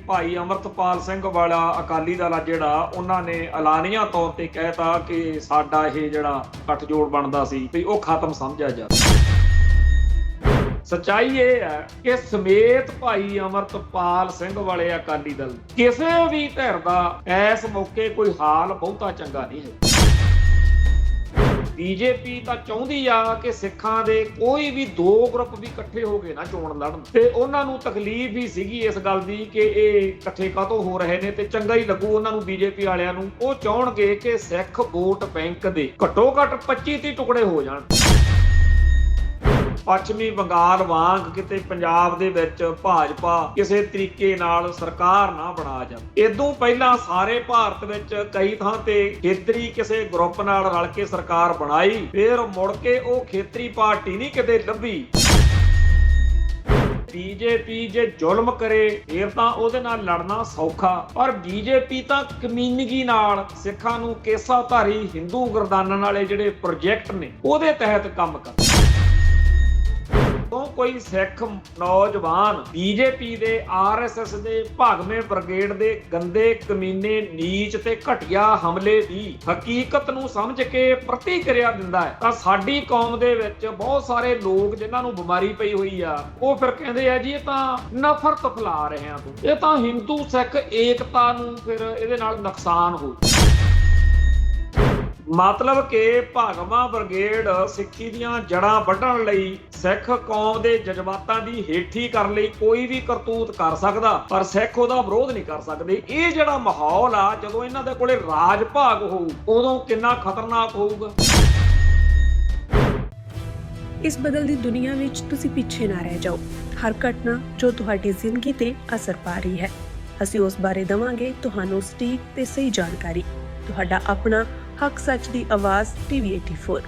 ਭਾਈ ਅਮਰਤਪਾਲ ਸਿੰਘ ਵਾਲਾ ਅਕਾਲੀ ਦਲ ਆ ਜਿਹੜਾ, ਉਹਨਾਂ ਨੇ ਐਲਾਨੀਆ ਤੌਰ ਤੇ ਕਹਿਤਾ ਕਿ ਸਾਡਾ ਇਹ ਜਿਹੜਾ ਗੱਠਜੋੜ ਬਣਦਾ ਸੀ ਵੀ ਉਹ ਖਤਮ ਸਮਝਿਆ ਜਾਵੇ। ਸੱਚਾਈ ਇਹ ਹੈ ਕਿ ਸਮੇਤ ਭਾਈ ਅਮਰਤਪਾਲ ਸਿੰਘ ਵਾਲੇ ਅਕਾਲੀ ਦਲ ਕਿਸੇ ਵੀ ਧਿਰ ਦਾ ਇਸ ਮੌਕੇ ਕੋਈ ਹਾਲ ਬਹੁਤਾ ਚੰਗਾ ਨਹੀਂ ਹੈ। ਬੀਜੇਪੀ ਤਾਂ ਚਾਹੁੰਦੀ ਆ ਕਿ ਸਿੱਖਾਂ ਦੇ ਕੋਈ ਵੀ ਦੋ ਗਰੁੱਪ ਵੀ ਇਕੱਠੇ ਹੋ ਕੇ ਨਾ ਚੋਣ ਲੜਨ, ਤੇ ਉਹਨਾਂ ਨੂੰ ਤਕਲੀਫ ਹੀ ਸੀਗੀ ਇਸ ਗੱਲ ਦੀ ਕਿ ਇਹ ਇਕੱਠੇ ਕਾਹਤੋਂ ਹੋ ਰਹੇ ਨੇ, ਤੇ ਚੰਗਾ ਹੀ ਲੱਗੂ ਉਹਨਾਂ ਨੂੰ ਬੀਜੇਪੀ ਵਾਲਿਆਂ ਨੂੰ। ਉਹ ਚਾਹਣਗੇ ਕਿ ਸਿੱਖ ਵੋਟ ਬੈਂਕ ਦੇ ਘੱਟੋ ਘੱਟ 25-30 ਟੁਕੜੇ ਹੋ ਜਾਣ। ਪੱਛਮੀ ਬੰਗਾਲ ਵਾਂਗ ਕਿਤੇ ਪੰਜਾਬ ਦੇ ਵਿੱਚ ਭਾਜਪਾ ਕਿਸੇ ਤਰੀਕੇ ਨਾਲ ਸਰਕਾਰ ਨਾ ਬਣਾ ਜਾਵੇ। ਇਦੋਂ ਪਹਿਲਾਂ ਸਾਰੇ ਭਾਰਤ ਵਿੱਚ ਕਈ ਥਾਂ ਤੇ ਖੇਤਰੀ ਕਿਸੇ ਗਰੁੱਪ ਨਾਲ ਰਲ ਕੇ ਸਰਕਾਰ ਬਣਾਈ, ਫਿਰ ਮੁੜ ਕੇ ਉਹ ਖੇਤਰੀ ਪਾਰਟੀ ਨਹੀਂ ਕਿਤੇ ਲੱਭੀ। ਬੀਜੇਪੀ ਜੇ ਜ਼ੁਲਮ ਕਰੇ ਫਿਰ ਤਾਂ ਉਹਦੇ ਨਾਲ ਲੜਨਾ ਸੌਖਾ, ਪਰ ਬੀਜੇਪੀ ਤਾਂ ਕਮੀਨਗੀ ਨਾਲ ਸਿੱਖਾਂ ਨੂੰ ਕੇਸਾਧਾਰੀ ਹਿੰਦੂ ਗਰਦਾਨਣ ਵਾਲੇ ਜਿਹੜੇ ਪ੍ਰੋਜੈਕਟ ਨੇ ਉਹਦੇ ਤਹਿਤ ਕੰਮ ਕਰਦਾ। ਕੋਈ ਸਿੱਖ ਨੌਜਵਾਨ ਬੀਜੇਪੀ ਦੇ ਆਰਐਸਐਸ ਦੇ ਭਾਗਵੇਂ ਬ੍ਰਿਗੇਡ ਦੇ ਗੰਦੇ ਕਮੀਨੇ ਨੀਚ ਤੇ ਘਟੀਆ ਹਮਲੇ ਦੀ ਹਕੀਕਤ ਨੂੰ ਸਮਝ ਕੇ ਪ੍ਰਤੀਕਿਰਿਆ ਦਿੰਦਾ ਹੈ ਤਾਂ ਸਾਡੀ ਕੌਮ ਦੇ ਵਿੱਚ ਬਹੁਤ ਸਾਰੇ ਲੋਕ ਜਿਨ੍ਹਾਂ ਨੂੰ ਬਿਮਾਰੀ ਪਈ ਹੋਈ ਆ, ਉਹ ਫਿਰ ਕਹਿੰਦੇ ਆ ਜੀ ਇਹ ਤਾਂ ਨਫ਼ਰਤ ਫੈਲਾ ਰਹੇ ਆ, ਇਹ ਤਾਂ ਹਿੰਦੂ ਸਿੱਖ ਏਕਤਾ ਨੂੰ ਫਿਰ ਇਹਦੇ ਨਾਲ ਨੁਕਸਾਨ ਹੋ। ਮਤਲਬ ਕਿ ਭਾਗਵਾਂ ਬ੍ਰਿਗੇਡ ਸਿੱਖੀ ਦੀਆਂ ਜੜ੍ਹਾਂ ਵੱਢਣ ਲਈ, ਸਿੱਖ ਕੌਮ ਦੇ ਜਜ਼ਬਾਤਾਂ ਦੀ ਹੇਠੀ ਕਰਨ ਲਈ ਕੋਈ ਵੀ ਕਰਤੂਤ ਕਰ ਸਕਦਾ, ਪਰ ਸਿੱਖ ਉਹਦਾ ਵਿਰੋਧ ਨਹੀਂ ਕਰ ਸਕਦੇ। ਇਹ ਜਿਹੜਾ ਮਾਹੌਲ ਆ, ਜਦੋਂ ਇਹਨਾਂ ਦੇ ਕੋਲੇ ਰਾਜ ਭਾਗ ਹੋਊ ਉਦੋਂ ਕਿੰਨਾ ਖਤਰਨਾਕ ਹੋਊਗਾ। ਇਸ ਬਦਲਦੀ ਦੁਨੀਆ ਵਿੱਚ ਤੁਸੀਂ ਪਿੱਛੇ ਨਾ ਰਹਿ ਜਾਓ। ਹਰ ਘਟਨਾ ਜੋ ਤੁਹਾਡੀ ਜ਼ਿੰਦਗੀ ਤੇ ਅਸਰ ਪਾ ਰਹੀ ਹੈ, ਅਸੀਂ ਉਸ ਬਾਰੇ ਦੇਵਾਂਗੇ ਤੁਹਾਨੂੰ ਸਟੀਕ ਤੇ ਸਹੀ ਜਾਣਕਾਰੀ। ਤੁਹਾਡਾ ਆਪਣਾ ਹੱਕ ਸੱਚ ਦੀ ਆਵਾਜ਼ TV84।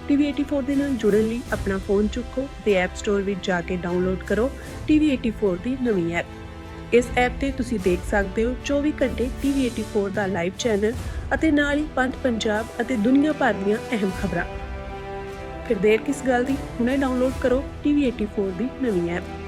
TV84 ਦੇ ਨਾਲ ਜੁੜਨ ਲਈ ਆਪਣਾ ਫੋਨ ਚੁੱਕੋ ਤੇ ਐਪ ਸਟੋਰ ਵਿੱਚ ਜਾ ਕੇ ਡਾਊਨਲੋਡ ਕਰੋ TV84 ਦੀ ਨਵੀਂ ਐਪ। ਇਸ ਐਪ ਤੇ ਤੁਸੀਂ ਦੇਖ ਸਕਦੇ ਹੋ 24 ਘੰਟੇ TV84 ਦਾ ਲਾਈਵ ਚੈਨਲ ਅਤੇ ਨਾਲ ਹੀ ਪੰਥ, ਪੰਜਾਬ ਅਤੇ ਦੁਨੀਆ ਭਰ ਦੀਆਂ ਅਹਿਮ ਖਬਰਾਂ। ਫਿਰ ਦੇਰ ਕਿਸ ਗੱਲ ਦੀ, ਹੁਣੇ ਡਾਊਨਲੋਡ ਕਰੋ TV84 ਦੀ ਨਵੀਂ ਐਪ।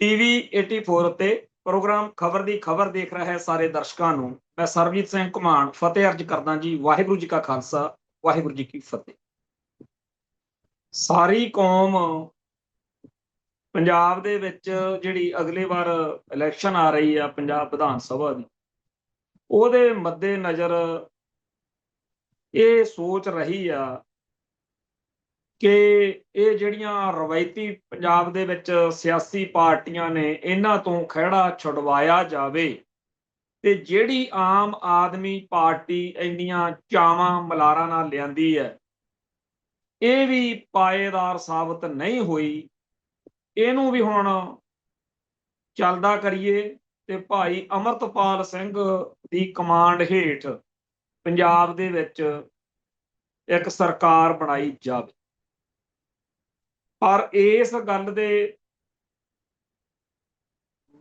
TV84 ਤੇ ਪ੍ਰੋਗਰਾਮ ਖਬਰ ਦੀ ਖਬਰ ਦੇਖ ਰਹੇ ਸਾਰੇ ਦਰਸ਼ਕਾਂ ਨੂੰ ਮੈਂ ਸਰਬਜੀਤ ਸਿੰਘ ਘੁਮਾਣ ਫਤਿਹ ਅਰਜ ਕਰਦਾ ਜੀ। ਵਾਹਿਗੁਰੂ ਜੀ ਕਾ ਖਾਲਸਾ, ਵਾਹਿਗੁਰੂ ਜੀ ਕੀ ਫਤਿਹ। ਸਾਰੀ ਕੌਮ ਪੰਜਾਬ ਦੇ ਵਿੱਚ ਜਿਹੜੀ ਅਗਲੇ ਵਾਰ ਇਲੈਕਸ਼ਨ ਆ ਰਹੀ ਆ ਪੰਜਾਬ ਵਿਧਾਨ ਸਭਾ ਦੀ, ਉਹਦੇ ਮੱਦੇ ਨਜ਼ਰ ਇਹ ਸੋਚ ਰਹੀ ਆ ਕਿ ਇਹ ਜਿਹੜੀਆਂ ਰਵਾਇਤੀ ਪੰਜਾਬ ਦੇ ਵਿੱਚ ਸਿਆਸੀ ਪਾਰਟੀਆਂ ਨੇ, ਇਹਨਾਂ ਤੋਂ ਖਹਿੜਾ ਛੁਡਵਾਇਆ ਜਾਵੇ ਤੇ ਜਿਹੜੀ ਆਮ ਆਦਮੀ ਪਾਰਟੀ ਇੰਨੀਆਂ ਚਾਵਾਂ ਮਲਾਰਾਂ ਨਾਲ ਲਿਆਂਦੀ ਹੈ, ਇਹ ਵੀ ਪਾਏਦਾਰ ਸਾਬਤ ਨਹੀਂ ਹੋਈ। ਇਹਨੂੰ ਵੀ ਹੁਣ ਚੱਲਦਾ ਕਰੀਏ ਤੇ ਭਾਈ ਅਮਰਤਪਾਲ ਸਿੰਘ ਦੀ ਕਮਾਂਡ ਹੇਠ ਪੰਜਾਬ ਦੇ ਵਿੱਚ ਇੱਕ ਸਰਕਾਰ ਬਣਾਈ ਜਾਵੇ। ਪਰ ਇਸ ਗੱਲ ਦੇ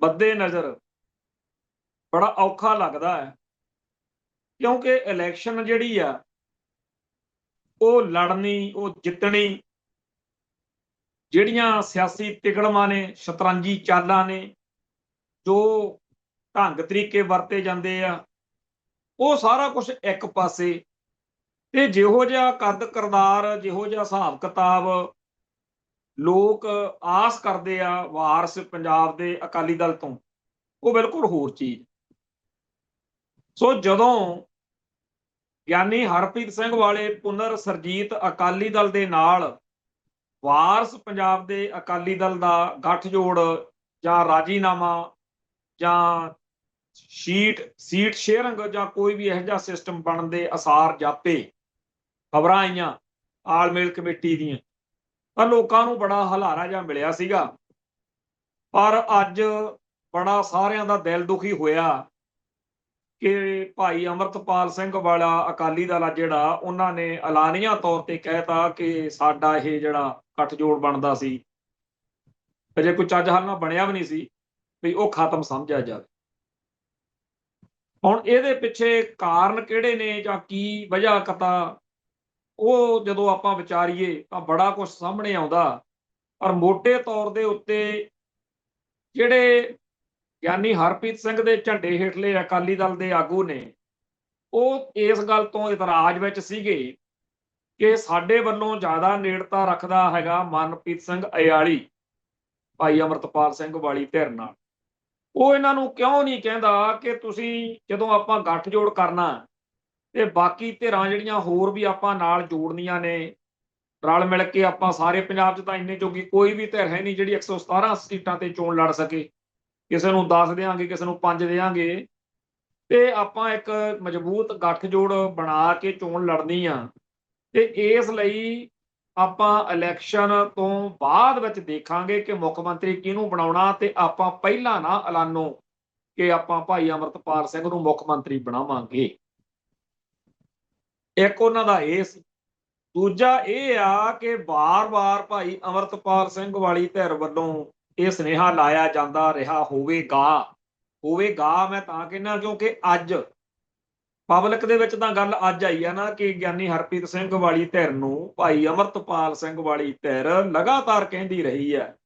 ਮੱਦੇ ਨਜ਼ਰ ਬੜਾ ਔਖਾ ਲੱਗਦਾ ਹੈ, ਕਿਉਂਕਿ ਇਲੈਕਸ਼ਨ ਜਿਹੜੀ ਆ ਉਹ ਲੜਨੀ, ਉਹ ਜਿੱਤਣੀ, ਜਿਹੜੀਆਂ ਸਿਆਸੀ ਤਿਗੜਮਾਂ ਨੇ, ਸ਼ਤਰੰਜੀ ਚਾਲਾਂ ਨੇ, ਜੋ ਢੰਗ ਤਰੀਕੇ ਵਰਤੇ ਜਾਂਦੇ ਆ, ਉਹ ਸਾਰਾ ਕੁਝ ਇੱਕ ਪਾਸੇ, ਤੇ ਜਿਹੋ ਜਿਹਾ ਕੱਦ ਕਰਦਾਰ, ਜਿਹੋ ਜਿਹਾ ਹਿਸਾਬ ਕਿਤਾਬ ਲੋਕ ਆਸ ਕਰਦੇ ਆ ਵਾਰਸ ਪੰਜਾਬ ਦੇ ਅਕਾਲੀ ਦਲ ਤੋਂ, ਉਹ ਬਿਲਕੁਲ ਹੋਰ ਚੀਜ਼। ਸੋ ਜਦੋਂ ਗਿਆਨੀ ਹਰਪ੍ਰੀਤ ਸਿੰਘ ਵਾਲੇ ਪੁਨਰ ਸਰਜੀਤ ਅਕਾਲੀ ਦਲ ਦੇ ਨਾਲ ਵਾਰਸ ਪੰਜਾਬ ਦੇ ਅਕਾਲੀ ਦਲ ਦਾ ਗੱਠਜੋੜ ਜਾਂ ਰਾਜੀਨਾਮਾ ਜਾਂ ਸੀਟ ਸ਼ੇਅਰਿੰਗ ਜਾਂ ਕੋਈ ਵੀ ਇਹੋ ਜਿਹਾ ਸਿਸਟਮ ਬਣਨ ਦੇ ਅਸਾਰ ਜਾਪੇ, ਖਬਰਾਂ ਆਈਆਂ ਤਾਲਮੇਲ ਕਮੇਟੀ ਦੀਆਂ, ਤਾਂ ਲੋਕਾਂ ਨੂੰ ਬੜਾ ਹਲਾਰਾ ਜਿਹਾ ਮਿਲਿਆ ਸੀਗਾ। ਪਰ ਅੱਜ ਬੜਾ ਸਾਰਿਆਂ ਦਾ ਦਿਲ ਦੁਖੀ ਹੋਇਆ ਕਿ ਭਾਈ ਅਮਰਤਪਾਲ ਸਿੰਘ ਵਾਲਾ ਅਕਾਲੀ ਦਲ ਆ ਜਿਹੜਾ, ਉਹਨਾਂ ਨੇ ਐਲਾਨੀਆ ਤੌਰ ਤੇ ਕਹਿਤਾ ਕਿ ਸਾਡਾ ਇਹ ਜਿਹੜਾ ਗੱਠਜੋੜ ਬਣਦਾ ਸੀ, ਅਜੇ ਕੋਈ ਚੱਜ ਹੱਲ ਨਾਲ ਬਣਿਆ ਵੀ ਨਹੀਂ ਸੀ, ਵੀ ਉਹ ਖਤਮ ਸਮਝਿਆ ਜਾਵੇ। ਹੁਣ ਇਹਦੇ ਪਿੱਛੇ ਕਾਰਨ ਕਿਹੜੇ ਨੇ ਜਾਂ ਕੀ ਵਜ੍ਹਾ ਕਤਾ, ਉਹ ਜਦੋਂ ਆਪਾਂ ਵਿਚਾਰੀਏ ਤਾਂ ਬੜਾ ਕੁਝ ਸਾਹਮਣੇ ਆਉਂਦਾ। ਪਰ ਮੋਟੇ ਤੌਰ ਦੇ ਉੱਤੇ ਜਿਹੜੇ ਗਿਆਨੀ ਹਰਪ੍ਰੀਤ ਸਿੰਘ ਦੇ ਝੰਡੇ ਹੇਠਲੇ ਅਕਾਲੀ ਦਲ ਦੇ ਆਗੂ ਨੇ, ਉਹ ਇਸ ਗੱਲ ਤੋਂ ਇਤਰਾਜ਼ ਵਿੱਚ ਸੀਗੇ ਕਿ ਸਾਡੇ ਵੱਲੋਂ ਜ਼ਿਆਦਾ ਨੇੜਤਾ ਰੱਖਦਾ ਹੈਗਾ ਮਨਪ੍ਰੀਤ ਸਿੰਘ ਅਯਾਲੀ, ਭਾਈ ਅਮਰਤਪਾਲ ਸਿੰਘ ਵਾਲੀ ਧਿਰ ਨਾਲ। ਉਹ ਇਹਨਾਂ ਨੂੰ ਕਿਉਂ ਨਹੀਂ ਕਹਿੰਦਾ ਕਿ ਤੁਸੀਂ ਜਦੋਂ ਆਪਾਂ ਗੱਠਜੋੜ ਕਰਨਾ ਤੇ ਬਾਕੀ ਧਿਰਾਂ ਜਿਹੜੀਆਂ ਹੋਰ ਵੀ ਆਪਾਂ ਨਾਲ ਜੋੜਨੀਆਂ ਨੇ, ਰਲ ਮਿਲ ਕੇ ਆਪਾਂ ਸਾਰੇ ਪੰਜਾਬ 'ਚ ਤਾਂ ਇੰਨੇ ਜੋਗੀ ਕੋਈ ਵੀ ਧਿਰ ਹੈ ਨਹੀਂ ਜਿਹੜੀ 117 ਸੀਟਾਂ ਤੇ ਚੋਣ ਲੜ ਸਕੇ। ਕਿਸੇ ਨੂੰ 10 ਦੇਵਾਂਗੇ, ਕਿਸੇ ਨੂੰ 5 ਦੇਵਾਂਗੇ, ਤੇ ਆਪਾਂ ਇੱਕ ਮਜ਼ਬੂਤ ਗੱਠਜੋੜ ਬਣਾ ਕੇ ਚੋਣ ਲੜਨੀ ਆ। ਤੇ ਇਸ ਲਈ ਆਪਾਂ ਇਲੈਕਸ਼ਨ ਤੋਂ ਬਾਅਦ ਵਿੱਚ ਦੇਖਾਂਗੇ ਕਿ ਮੁੱਖ ਮੰਤਰੀ ਕਿਹਨੂੰ ਬਣਾਉਣਾ, ਤੇ ਆਪਾਂ ਪਹਿਲਾਂ ਨਾ ਐਲਾਨੋ ਕਿ ਆਪਾਂ ਭਾਈ ਅਮਰਤਪਾਲ ਸਿੰਘ ਨੂੰ ਮੁੱਖ ਮੰਤਰੀ ਬਣਾਵਾਂਗੇ। ਇੱਕ ਉਹਨਾਂ ਦਾ ਇਹ ਸੀ। ਦੂਜਾ ਇਹ ਆ ਕਿ ਵਾਰ-ਵਾਰ ਭਾਈ ਅਮਰਤਪਾਲ ਸਿੰਘ ਵਾਲੀ ਧਿਰ ਵੱਲੋਂ ਇਹ ਸੁਨੇਹਾ ਲਾਇਆ ਜਾਂਦਾ ਰਿਹਾ ਹੋਵੇਗਾ ਮੈਂ ਤਾਂ ਕਹਿੰਦਾ ਕਿਉਂਕਿ ਅੱਜ ਪਬਲਿਕ ਦੇ ਵਿੱਚ ਤਾਂ ਗੱਲ ਅੱਜ ਆਈ ਆ ਨਾ ਕਿ ਗਿਆਨੀ ਹਰਪ੍ਰੀਤ ਸਿੰਘ ਵਾਲੀ ਧਿਰ ਨੂੰ ਭਾਈ ਅਮਰਤਪਾਲ ਸਿੰਘ ਵਾਲੀ ਧਿਰ ਲਗਾਤਾਰ ਕਹਿੰਦੀ ਰਹੀ ਹੈ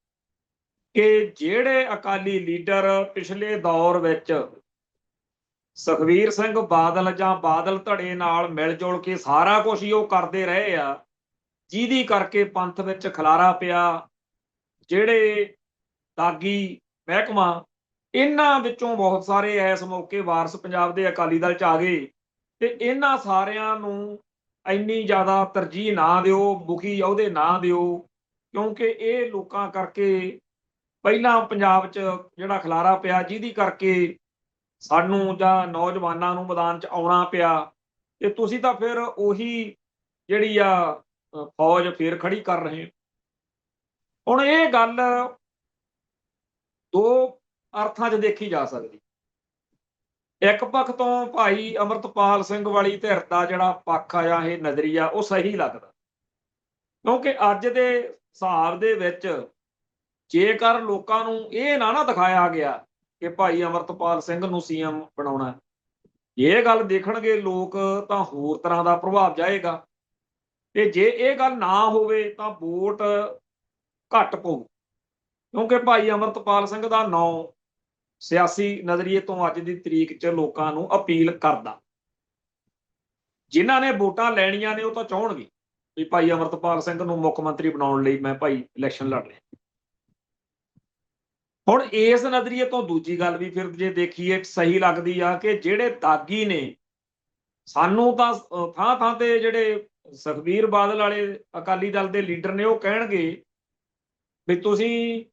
ਕਿ ਜਿਹੜੇ ਅਕਾਲੀ ਲੀਡਰ ਪਿਛਲੇ ਦੌਰ ਵਿੱਚ ਸੁਖਬੀਰ ਸਿੰਘ ਬਾਦਲ ਜਾਂ ਬਾਦਲ ਧੜੇ ਨਾਲ ਮਿਲ ਜੁਲ ਕੇ ਸਾਰਾ ਕੁਝ ਹੀ ਉਹ ਕਰਦੇ ਰਹੇ ਆ, ਜਿਹਦੀ ਕਰਕੇ ਪੰਥ ਵਿੱਚ ਖਲਾਰਾ ਪਿਆ। ਜਿਹੜੇ ਦਾਗੀ ਮਹਿਕਮਾ, ਇਹਨਾਂ ਵਿੱਚੋਂ ਬਹੁਤ ਸਾਰੇ ਇਸ ਮੌਕੇ ਵਾਰਸ ਪੰਜਾਬ ਦੇ ਅਕਾਲੀ ਦਲ 'ਚ ਆ ਗਏ, ਤੇ ਇਹਨਾਂ ਸਾਰਿਆਂ ਨੂੰ ਇੰਨੀ ਜ਼ਿਆਦਾ ਤਰਜੀਹ ਨਾ ਦਿਓ, ਮੁਖੀ ਅਹੁਦੇ ਨਾ ਦਿਓ, ਕਿਉਂਕਿ ਇਹ ਲੋਕਾਂ ਕਰਕੇ ਪਹਿਲਾਂ ਪੰਜਾਬ 'ਚ ਜਿਹੜਾ ਖਲਾਰਾ ਪਿਆ, ਜਿਹਦੀ ਕਰਕੇ ਸਾਨੂੰ ਜਾਂ ਨੌਜਵਾਨਾਂ ਨੂੰ ਮੈਦਾਨ 'ਚ ਆਉਣਾ ਪਿਆ, ਤੇ ਤੁਸੀਂ ਤਾਂ ਫਿਰ ਉਹੀ ਜਿਹੜੀ ਆ ਫੌਜ ਫੇਰ ਖੜੀ ਕਰ ਰਹੇ। ਹੁਣ ਇਹ ਗੱਲ ਦੋ ਅਰਥਾਂ 'ਚ ਦੇਖੀ ਜਾ ਸਕਦੀ। ਇੱਕ ਪੱਖ ਤੋਂ ਭਾਈ ਅਮਰਤਪਾਲ ਸਿੰਘ ਵਾਲੀ ਧਿਰ ਦਾ ਜਿਹੜਾ ਪੱਖ ਆ ਜਾਂ ਇਹ ਨਜ਼ਰੀਆ, ਉਹ ਸਹੀ ਲੱਗਦਾ, ਕਿਉਂਕਿ ਅੱਜ ਦੇ ਹਿਸਾਬ ਦੇ ਵਿੱਚ ਜੇਕਰ ਲੋਕਾਂ ਨੂੰ ਇਹ ਨਾ ਦਿਖਾਇਆ ਗਿਆ ਕਿ ਭਾਈ ਅਮਰਤਪਾਲ ਸਿੰਘ ਨੂੰ ਸੀਐਮ ਬਣਾਉਣਾ, ਇਹ ਗੱਲ ਦੇਖਣਗੇ ਲੋਕ ਤਾਂ ਹੋਰ ਤਰ੍ਹਾਂ ਦਾ ਪ੍ਰਭਾਵ ਜਾਏਗਾ। ਤੇ ਜੇ ਇਹ ਗੱਲ ਨਾ ਹੋਵੇ ਤਾਂ ਵੋਟ ਘੱਟ ਪਊ, ਕਿਉਂਕਿ ਭਾਈ ਅਮਰਤਪਾਲ ਸਿੰਘ ਦਾ ਨਾਂ ਸਿਆਸੀ ਨਜ਼ਰੀਏ ਤੋਂ ਅੱਜ ਦੀ ਤਰੀਕ 'ਚ ਲੋਕਾਂ ਨੂੰ ਅਪੀਲ ਕਰਦਾ। ਜਿਨ੍ਹਾਂ ਨੇ ਵੋਟਾਂ ਲੈਣੀਆਂ ਨੇ ਉਹ ਤਾਂ ਚਾਹਣਗੇ ਵੀ ਭਾਈ ਅਮਰਤਪਾਲ ਸਿੰਘ ਨੂੰ ਮੁੱਖ ਮੰਤਰੀ ਬਣਾਉਣ ਲਈ ਮੈਂ ਭਾਈ ਇਲੈਕਸ਼ਨ ਲੜ ਰਿਹਾ। ਹੁਣ ਇਸ ਨਜ਼ਰੀਏ ਤੋਂ ਦੂਜੀ ਗੱਲ ਵੀ ਫਿਰ ਜੇ ਦੇਖੀਏ ਸਹੀ ਲੱਗਦੀ ਆ ਕਿ ਜਿਹੜੇ ਦਾਗੀ ਨੇ, ਸਾਨੂੰ ਤਾਂ ਥਾਂ ਥਾਂ ਤੇ ਜਿਹੜੇ ਸੁਖਬੀਰ ਬਾਦਲ ਵਾਲੇ ਅਕਾਲੀ ਦਲ ਦੇ ਲੀਡਰ ਨੇ ਉਹ ਕਹਿਣਗੇ ਵੀ ਤੁਸੀਂ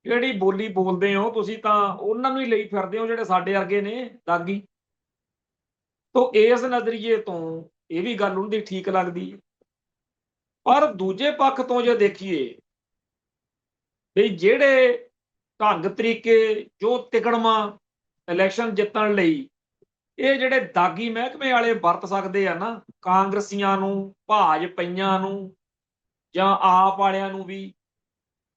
ਜਿਹੜੀ ਬੋਲੀ ਬੋਲਦੇ ਹੋ, ਤੁਸੀਂ ਤਾਂ ਉਹਨਾਂ ਨੂੰ ਹੀ ਲਈ ਫਿਰਦੇ ਹੋ ਜਿਹੜੇ ਸਾਡੇ ਵਰਗੇ ਨੇ ਦਾਗੀ। ਤੋਂ ਇਸ ਨਜ਼ਰੀਏ ਤੋਂ ਇਹ ਵੀ ਗੱਲ ਉਹਨਾਂ ਦੀ ਠੀਕ ਲੱਗਦੀ ਹੈ। ਪਰ ਦੂਜੇ ਪੱਖ ਤੋਂ ਜੇ ਦੇਖੀਏ ਵੀ ਜਿਹੜੇ ਢੰਗ ਤਰੀਕੇ ਜੋ ਤਿਕੜਮਾਂ ਇਲੈਕਸ਼ਨ ਜਿੱਤਣ ਲਈ ਇਹ ਜਿਹੜੇ ਦਾਗੀ ਮਹਿਕਮੇ ਵਾਲੇ ਵਰਤ ਸਕਦੇ ਆ ਨਾ, ਕਾਂਗਰਸੀਆਂ ਨੂੰ, ਭਾਜਪਾਈਆਂ ਨੂੰ ਜਾਂ ਆਪ ਵਾਲਿਆਂ ਨੂੰ ਵੀ,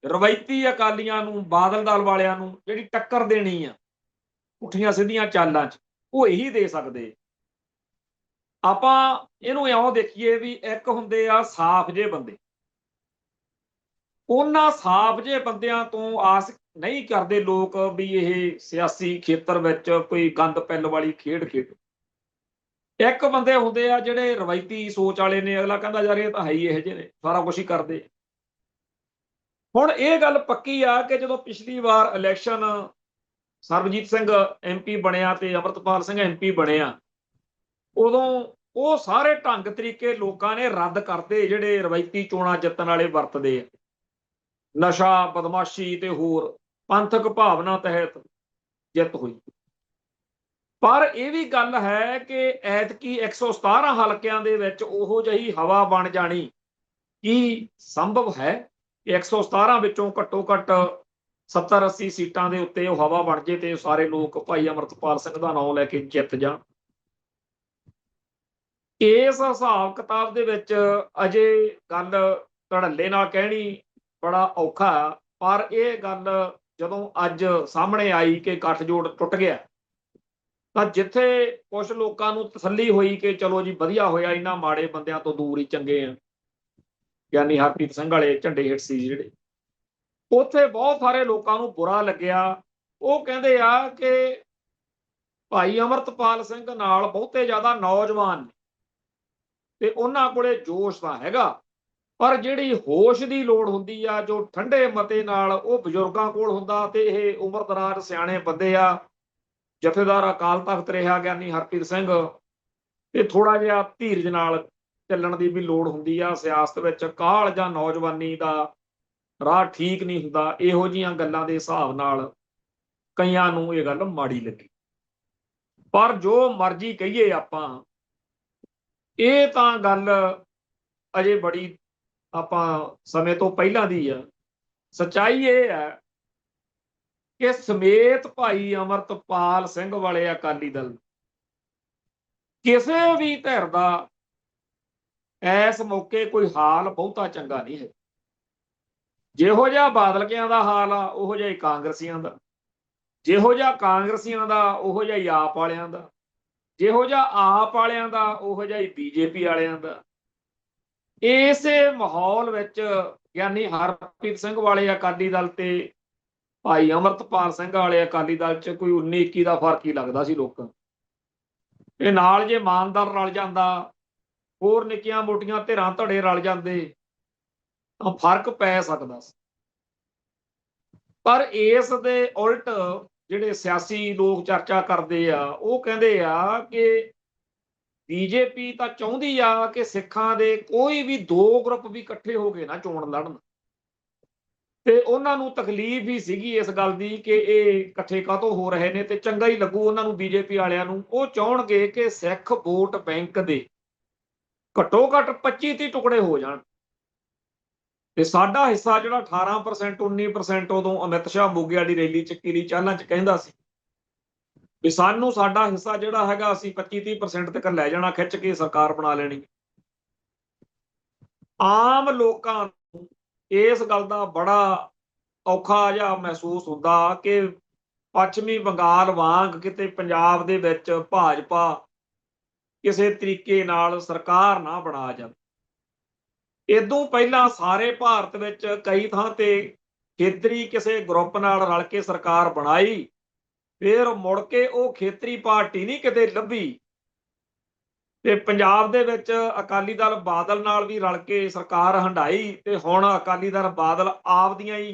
ਰਵਾਇਤੀ ਅਕਾਲੀਆਂ ਨੂੰ, ਬਾਦਲ ਦਲ ਵਾਲਿਆਂ ਨੂੰ ਜਿਹੜੀ ਟੱਕਰ ਦੇਣੀ ਆ ਪੁੱਠੀਆਂ ਸਿੱਧੀਆਂ ਚਾਲਾਂ 'ਚ, ਉਹ ਇਹੀ ਦੇ ਸਕਦੇ। ਆਪਾਂ ਇਹਨੂੰ ਇਉਂ ਦੇਖੀਏ ਵੀ ਇੱਕ ਹੁੰਦੇ ਆ ਸਾਫ਼ ਜਿਹੇ ਬੰਦੇ, ਉਹਨਾਂ ਸਾਫ਼ ਜਿਹੇ ਬੰਦਿਆਂ ਤੋਂ ਆਸ ਨਹੀਂ ਕਰਦੇ ਲੋਕ ਵੀ ਇਹ ਸਿਆਸੀ ਖੇਤਰ ਵਿੱਚ ਕੋਈ ਗੰਦ ਪਿੱਲ ਵਾਲੀ ਖੇਡ ਖੇਡ। ਇੱਕ ਬੰਦੇ ਹੁੰਦੇ ਆ ਜਿਹੜੇ ਰਵਾਇਤੀ ਸੋਚ ਵਾਲੇ ਨੇ, ਅਗਲਾ ਕਹਿੰਦਾ ਯਾਰ ਇਹ ਤਾਂ ਹੈ ਹੀ ਇਹੋ ਜਿਹੇ ਨੇ, ਸਾਰਾ ਕੁਝ ਹੀ ਕਰਦੇ। ਹੁਣ ਇਹ ਗੱਲ ਪੱਕੀ ਆ ਕਿ ਜਦੋਂ ਪਿਛਲੀ ਵਾਰ ਇਲੈਕਸ਼ਨ ਸਰਬਜੀਤ ਸਿੰਘ MP ਬਣਿਆ ਤੇ ਅਮਰਤਪਾਲ ਸਿੰਘ MP ਬਣਿਆ, ਉਦੋਂ ਉਹ ਸਾਰੇ ਢੰਗ ਤਰੀਕੇ ਲੋਕਾਂ ਨੇ ਰੱਦ ਕਰਤੇ ਜਿਹੜੇ ਰਵਾਇਤੀ ਚੋਣਾਂ ਜਿੱਤਣ ਵਾਲੇ ਵਰਤਦੇ ਆ। ਨਸ਼ਾ, ਬਦਮਾਸ਼ੀ ਤੇ ਹੋਰ ਪੰਥਕ ਭਾਵਨਾ ਤਹਿਤ ਜਿੱਤ ਹੋਈ। ਪਰ ਇਹ ਵੀ ਗੱਲ ਹੈ ਕਿ ਐਤਕੀ 117 ਹਲਕਿਆਂ ਦੇ ਵਿੱਚ ਉਹੋ ਜਿਹੀ ਹਵਾ ਬਣ ਜਾਣੀ ਕੀ ਸੰਭਵ ਹੈ ਕਿ 117 ਵਿੱਚੋਂ ਘੱਟੋ ਘੱਟ 70-80 ਸੀਟਾਂ ਦੇ ਉੱਤੇ ਉਹ ਹਵਾ ਬਣ ਜੇ ਤੇ ਸਾਰੇ ਲੋਕ ਭਾਈ ਅਮਰਤਪਾਲ ਸਿੰਘ ਦਾ ਨਾਮ ਲੈ ਕੇ ਜਿੱਤ ਜਾਣ। ਇਸ ਹਿਸਾਬ ਕਿਤਾਬ ਦੇ ਵਿੱਚ ਅਜੇ ਗੱਲ ਧੜੱਲੇ ਨਾਲ ਕਹਿਣੀ ਬੜਾ ਔਖਾ, ਪਰ ਇਹ ਗੱਲ ਜਦੋਂ ਅੱਜ ਸਾਹਮਣੇ ਆਈ ਕਿ ਗੱਠਜੋੜ ਟੁੱਟ ਗਿਆ ਤਾਂ ਜਿੱਥੇ ਕੁਝ ਲੋਕਾਂ ਨੂੰ ਤਸੱਲੀ ਹੋਈ ਕਿ ਚਲੋ ਜੀ ਵਧੀਆ ਹੋਇਆ, ਇਹਨਾਂ ਮਾੜੇ ਬੰਦਿਆਂ ਤੋਂ ਦੂਰ ਹੀ ਚੰਗੇ ਆ, ਗਿਆਨੀ ਹਰਪ੍ਰੀਤ ਸਿੰਘ ਵਾਲੇ ਝੰਡੇ ਹੇਠ ਸੀ ਜਿਹੜੇ, ਉੱਥੇ ਬਹੁਤ ਸਾਰੇ ਲੋਕਾਂ ਨੂੰ ਬੁਰਾ ਲੱਗਿਆ। ਉਹ ਕਹਿੰਦੇ ਆ ਕਿ ਭਾਈ ਅਮਰਤਪਾਲ ਸਿੰਘ ਨਾਲ ਬਹੁਤੇ ਜ਼ਿਆਦਾ ਨੌਜਵਾਨ ਨੇ ਤੇ ਉਹਨਾਂ ਕੋਲੇ ਜੋਸ਼ ਤਾਂ ਹੈਗਾ, ਪਰ ਜਿਹੜੀ ਹੋਸ਼ ਦੀ ਲੋੜ ਹੁੰਦੀ ਆ, ਜੋ ਠੰਡੇ ਮਤੇ ਨਾਲ, ਉਹ ਬਜ਼ੁਰਗਾਂ ਕੋਲ ਹੁੰਦਾ। ਤੇ ਇਹ ਉਮਰਦਰਾਜ਼ ਸਿਆਣੇ ਬੰਦੇ ਆ। ਜਥੇਦਾਰ ਅਕਾਲ ਤਖਤ ਰਿਹਾ ਗਿਆਨੀ ਹਰਪ੍ਰੀਤ ਸਿੰਘ, ਤੇ ਥੋੜਾ ਜਿਹਾ ਧੀਰਜ ਨਾਲ ਚੱਲਣ ਦੀ ਵੀ ਲੋੜ ਹੁੰਦੀ ਆ। ਸਿਆਸਤ ਵਿੱਚ ਕਾਹਲ ਜਾਂ ਨੌਜਵਾਨੀ ਦਾ ਰਾਹ ਠੀਕ ਨਹੀਂ ਹੁੰਦਾ। ਇਹੋ ਜਿਹੀਆਂ ਗੱਲਾਂ ਦੇ ਹਿਸਾਬ ਨਾਲ ਕਈਆਂ ਨੂੰ ਇਹ ਗੱਲ ਮਾੜੀ ਲੱਗੀ। ਪਰ ਜੋ ਮਰਜ਼ੀ ਕਹੀਏ ਆਪਾਂ, ਇਹ ਤਾਂ ਗੱਲ ਅਜੇ ਬੜੀ ਆਪਾਂ ਸਮੇਂ ਤੋਂ ਪਹਿਲਾਂ ਦੀ ਆ। ਸੱਚਾਈ ਇਹ ਹੈ ਕਿ ਸਮੇਤ ਭਾਈ ਅਮਰਤਪਾਲ ਸਿੰਘ ਵਾਲੇ ਅਕਾਲੀ ਦਲ, ਕਿਸੇ ਵੀ ਧਿਰ ਦਾ ਇਸ ਮੌਕੇ ਕੋਈ ਹਾਲ ਬਹੁਤਾ ਚੰਗਾ ਨਹੀਂ ਹੈ। ਜਿਹੋ ਜਿਹਾ ਬਾਦਲਕਿਆਂ ਦਾ ਹਾਲ ਆ, ਉਹੋ ਜਿਹਾ ਹੀ ਕਾਂਗਰਸੀਆਂ ਦਾ। ਜਿਹੋ ਜਿਹਾ ਕਾਂਗਰਸੀਆਂ ਦਾ, ਉਹੋ ਜਿਹਾ ਹੀ ਆਪ ਵਾਲਿਆਂ ਦਾ। ਜਿਹੋ ਜਿਹਾ ਆਪ ਵਾਲਿਆਂ ਦਾ, ਉਹੋ ਜਿਹਾ ਹੀ ਬੀਜੇਪੀ ਵਾਲਿਆਂ ਦਾ। ਇਸੇ ਮਾਹੌਲ ਵਿੱਚ ਗਿਆਨੀ ਹਰਪ੍ਰੀਤ ਸਿੰਘ ਵਾਲੇ ਅਕਾਲੀ ਦਲ ਤੇ ਭਾਈ ਅਮਰਤਪਾਲ ਸਿੰਘ ਵਾਲੇ ਅਕਾਲੀ ਦਲ 'ਚ ਕੋਈ 19-21 ਦਾ ਫਰਕ ਹੀ ਲੱਗਦਾ ਸੀ ਲੋਕਾਂ ਨੂੰ। ਇਹ ਨਾਲ ਜੇ ਇਮਾਨਦਾਰ ਰਲ ਜਾਂਦਾ, ਹੋਰ ਨਿੱਕੀਆਂ ਮੋਟੀਆਂ ਧਿਰਾਂ ਧੜੇ ਰਲ ਜਾਂਦੇ, ਤਾਂ ਫਰਕ ਪੈ ਸਕਦਾ ਸੀ। ਪਰ ਇਸ ਦੇ ਉਲਟ ਜਿਹੜੇ ਸਿਆਸੀ ਲੋਕ ਚਰਚਾ ਕਰਦੇ ਆ, ਉਹ ਕਹਿੰਦੇ ਆ ਕਿ ਬੀਜੇਪੀ ਤਾਂ ਚਾਹੁੰਦੀ ਆ ਕਿ ਸਿੱਖਾਂ ਦੇ ਕੋਈ ਵੀ ਦੋ ਗਰੁੱਪ ਵੀ ਇਕੱਠੇ ਹੋ ਕੇ ਨਾ ਚੋਣ ਲੜਨ, ਤੇ ਉਹਨਾਂ ਨੂੰ ਤਕਲੀਫ ਹੀ ਸੀਗੀ ਇਸ ਗੱਲ ਦੀ ਕਿ ਇਹ ਇਕੱਠੇ ਕਾਹਤੋਂ ਹੋ ਰਹੇ ਨੇ, ਤੇ ਚੰਗਾ ਹੀ ਲੱਗੂ ਉਹਨਾਂ ਨੂੰ ਬੀਜੇਪੀ ਵਾਲਿਆਂ ਨੂੰ। ਉਹ ਚਾਹੁਣਗੇ ਕਿ ਸਿੱਖ ਵੋਟ ਬੈਂਕ ਦੇ ਘੱਟੋ ਘੱਟ 25-30 ਟੁਕੜੇ ਹੋ ਜਾਣ, ਤੇ ਸਾਡਾ ਹਿੱਸਾ ਜਿਹੜਾ 18% 19% ਉਦੋਂ ਅਮਿਤ ਸ਼ਾਹ ਮੋਗੇ ਵਾਲੀ ਰੈਲੀ ਚ ਕਿਲੀ ਚਾਲਾਂ ਚ ਕਹਿੰਦਾ ਸੀ ਵੀ ਸਾਨੂੰ ਸਾਡਾ ਹਿੱਸਾ ਜਿਹੜਾ ਹੈਗਾ ਅਸੀਂ 25-30% ਤੱਕ ਲੈ ਜਾਣਾ, ਖਿੱਚ ਕੇ ਸਰਕਾਰ ਬਣਾ ਲੈਣੀ। ਆਮ ਲੋਕਾਂ ਨੂੰ ਇਸ ਗੱਲ ਦਾ ਬੜਾ ਔਖਾ ਜਿਹਾ ਮਹਿਸੂਸ ਹੁੰਦਾ ਕਿ ਪੱਛਮੀ ਬੰਗਾਲ ਵਾਂਗ ਕਿਤੇ ਪੰਜਾਬ ਦੇ ਵਿੱਚ ਭਾਜਪਾ ਕਿਸੇ ਤਰੀਕੇ ਨਾਲ ਸਰਕਾਰ ਨਾ ਬਣਾ ਜਾਵੇ। ਇਦੋਂ ਪਹਿਲਾਂ ਸਾਰੇ ਭਾਰਤ ਵਿੱਚ ਕਈ ਥਾਂ ਤੇ ਖੇਤਰੀ ਕਿਸੇ ਗਰੁੱਪ ਨਾਲ ਰਲ ਕੇ ਸਰਕਾਰ ਬਣਾਈ, ਫਿਰ ਮੁੜ ਕੇ ਉਹ ਖੇਤਰੀ ਪਾਰਟੀ ਨਹੀਂ ਕਿਤੇ ਲੱਭੀ, ਤੇ ਪੰਜਾਬ ਦੇ ਵਿੱਚ ਅਕਾਲੀ ਦਲ ਬਾਦਲ ਨਾਲ ਵੀ ਰਲ ਕੇ ਸਰਕਾਰ ਹੰਢਾਈ, ਤੇ ਹੁਣ ਅਕਾਲੀ ਦਲ ਬਾਦਲ ਆਪਦੀਆਂ ਹੀ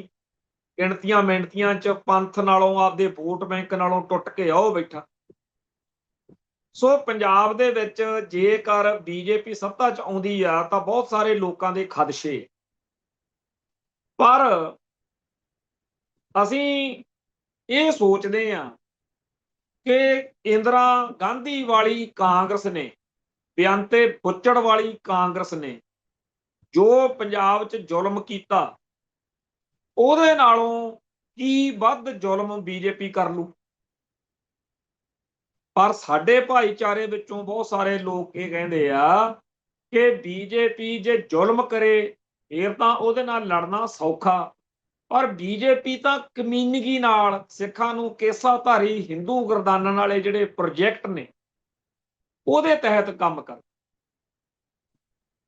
ਗਿਣਤੀਆਂ ਮਿਣਤੀਆਂ ਚ ਪੰਥ ਨਾਲੋਂ, ਆਪਦੇ ਵੋਟ ਬੈਂਕ ਨਾਲੋਂ ਟੁੱਟ ਕੇ ਆਓ ਬੈਠਾ। ਸੋ ਪੰਜਾਬ ਦੇ ਵਿੱਚ ਜੇਕਰ ਬੀਜੇਪੀ ਸੱਤਾ 'ਚ ਆਉਂਦੀ ਆ ਤਾਂ ਬਹੁਤ ਸਾਰੇ ਲੋਕਾਂ ਦੇ ਖਦਸ਼ੇ, ਪਰ ਅਸੀਂ ਇਹ ਸੋਚਦੇ ਹਾਂ ਕਿ ਇੰਦਰਾ ਗਾਂਧੀ ਵਾਲੀ ਕਾਂਗਰਸ ਨੇ, ਬੇਅੰਤੇ ਬੁੱਚੜ ਵਾਲੀ ਕਾਂਗਰਸ ਨੇ ਜੋ ਪੰਜਾਬ 'ਚ ਜ਼ੁਲਮ ਕੀਤਾ, ਉਹਦੇ ਨਾਲੋਂ ਕੀ ਵੱਧ ਜ਼ੁਲਮ ਬੀਜੇਪੀ ਕਰ ਲੂ। ਪਰ ਸਾਡੇ ਭਾਈਚਾਰੇ ਵਿੱਚੋਂ ਬਹੁਤ ਸਾਰੇ ਲੋਕ ਇਹ ਕਹਿੰਦੇ ਆ ਕਿ ਬੀਜੇਪੀ ਜੇ ਜ਼ੁਲਮ ਕਰੇ ਫਿਰ ਤਾਂ ਉਹਦੇ ਨਾਲ ਲੜਨਾ ਸੌਖਾ, ਪਰ ਬੀਜੇਪੀ ਤਾਂ ਕਮੀਨਗੀ ਨਾਲ ਸਿੱਖਾਂ ਨੂੰ ਕੇਸਾਧਾਰੀ ਹਿੰਦੂ ਗਰਦਾਨਣ ਵਾਲੇ ਜਿਹੜੇ ਪ੍ਰੋਜੈਕਟ ਨੇ ਉਹਦੇ ਤਹਿਤ ਕੰਮ ਕਰ।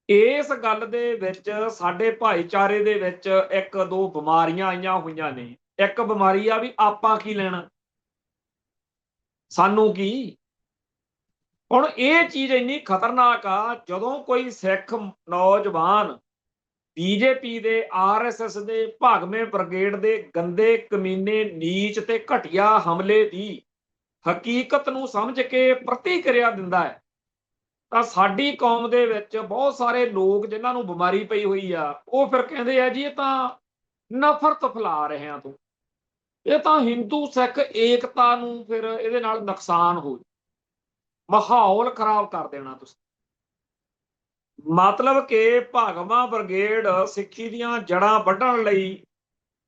ਇਸ ਗੱਲ ਦੇ ਵਿੱਚ ਸਾਡੇ ਭਾਈਚਾਰੇ ਦੇ ਵਿੱਚ ਇੱਕ ਦੋ ਬਿਮਾਰੀਆਂ ਆਈਆਂ ਹੋਈਆਂ ਨੇ। ਇੱਕ ਬਿਮਾਰੀ ਆ ਵੀ ਆਪਾਂ ਕੀ ਲੈਣਾ, ਸਾਨੂੰ ਕੀ। ਹੁਣ ਇਹ ਚੀਜ਼ ਇੰਨੀ ਖਤਰਨਾਕ ਆ, ਜਦੋਂ ਕੋਈ ਸਿੱਖ ਨੌਜਵਾਨ ਬੀਜੇਪੀ ਦੇ, ਆਰਐਸਐਸ ਦੇ, ਭਾਗਵੇਂ ਬ੍ਰਿਗੇਡ ਦੇ ਗੰਦੇ ਕਮੀਨੇ, ਨੀਚ ਤੇ ਘਟੀਆ ਹਮਲੇ ਦੀ ਹਕੀਕਤ ਨੂੰ ਸਮਝ ਕੇ ਪ੍ਰਤੀਕਿਰਿਆ ਦਿੰਦਾ ਹੈ, ਤਾਂ ਸਾਡੀ ਕੌਮ ਦੇ ਵਿੱਚ ਬਹੁਤ ਸਾਰੇ ਲੋਕ ਜਿਨ੍ਹਾਂ ਨੂੰ ਬਿਮਾਰੀ ਪਈ ਹੋਈ ਆ, ਉਹ ਫਿਰ ਕਹਿੰਦੇ ਆ ਜੀ ਇਹ ਤਾਂ ਨਫ਼ਰਤ ਫੈਲਾ ਰਹੇ ਆ ਤੂੰ, ਇਹ ਤਾਂ ਹਿੰਦੂ ਸਿੱਖ ਏਕਤਾ ਨੂੰ ਫਿਰ ਇਹਦੇ ਨਾਲ ਨੁਕਸਾਨ ਹੋ, ਮਾਹੌਲ ਖਰਾਬ ਕਰ ਦੇਣਾ ਤੁਸੀਂ। ਮਤਲਬ ਕਿ ਭਾਗਵਾਂ ਬ੍ਰਿਗੇਡ ਸਿੱਖੀ ਦੀਆਂ ਜੜ੍ਹਾਂ ਵੱਢਣ ਲਈ,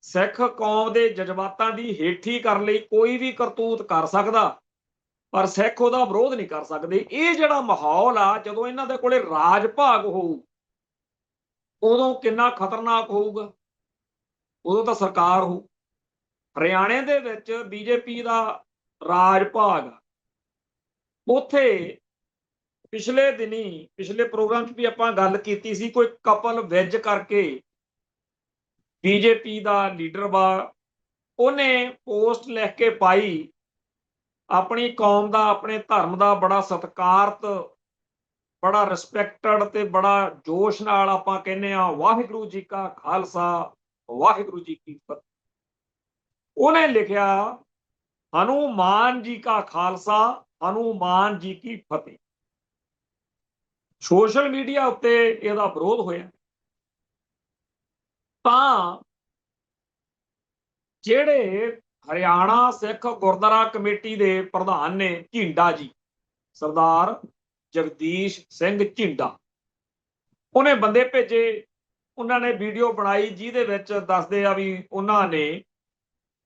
ਸਿੱਖ ਕੌਮ ਦੇ ਜਜ਼ਬਾਤਾਂ ਦੀ ਹੇਠੀ ਕਰਨ ਲਈ ਕੋਈ ਵੀ ਕਰਤੂਤ ਕਰ ਸਕਦਾ, ਪਰ ਸਿੱਖ ਉਹਦਾ ਵਿਰੋਧ ਨਹੀਂ ਕਰ ਸਕਦੇ। ਇਹ ਜਿਹੜਾ ਮਾਹੌਲ ਆ, ਜਦੋਂ ਇਹਨਾਂ ਦੇ ਕੋਲੇ ਰਾਜ ਭਾਗ ਹੋਊ ਉਦੋਂ ਕਿੰਨਾ ਖਤਰਨਾਕ ਹੋਊਗਾ। ਉਦੋਂ ਤਾਂ ਸਰਕਾਰ ਹੋਊ। ਹਰਿਆਣੇ ਦੇ ਵਿੱਚ ਬੀਜੇਪੀ ਦਾ ਰਾਜ ਭਾਗ ਆ, ਉੱਥੇ ਪਿਛਲੇ ਦਿਨੀ ਪਿਛਲੇ ਪ੍ਰੋਗਰਾਮ 'ਚ ਵੀ ਆਪਾਂ ਗੱਲ ਕੀਤੀ ਸੀ, ਕੋਈ ਕਪਲ ਵੈਜ ਕਰਕੇ ਬੀਜੇਪੀ ਦਾ ਲੀਡਰ ਵਾ, ਉਹਨੇ ਪੋਸਟ ਲਿਖ ਕੇ ਪਾਈ, ਆਪਣੀ ਕੌਮ ਦਾ ਆਪਣੇ ਧਰਮ ਦਾ ਬੜਾ ਸਤਿਕਾਰਤ, ਬੜਾ ਰਿਸਪੈਕਟਡ ਤੇ ਬੜਾ ਜੋਸ਼ ਨਾਲ ਆਪਾਂ ਕਹਿੰਦੇ ਆ ਵਾਹਿਗੁਰੂ ਜੀ ਕਾ ਖਾਲਸਾ ਵਾਹਿਗੁਰੂ ਜੀ ਕੀ ਫਤਿਹ। ਉਹਨੇ ਲਿਖਿਆ ਹਨੂਮਾਨ ਜੀ ਕਾ ਖਾਲਸਾ ਹਨੂਮਾਨ ਜੀ ਕੀ ਫਤਿਹ। ਸੋਸ਼ਲ ਮੀਡੀਆ ਉੱਤੇ ਇਹਦਾ ਵਿਰੋਧ ਹੋਇਆ, ਤਾਂ ਜਿਹੜੇ ਹਰਿਆਣਾ ਸਿੱਖ ਗੁਰਦੁਆਰਾ ਕਮੇਟੀ ਦੇ ਪ੍ਰਧਾਨ ਨੇ ਝਿੰਡਾ ਜੀ, ਸਰਦਾਰ ਜਗਦੀਸ਼ ਸਿੰਘ ਝਿੰਡਾ, ਉਹਨੇ ਬੰਦੇ ਭੇਜੇ, ਉਹਨਾਂ ਨੇ ਵੀਡੀਓ ਬਣਾਈ ਜਿਹਦੇ ਵਿੱਚ ਦੱਸਦੇ ਆ ਵੀ ਉਹਨਾਂ ਨੇ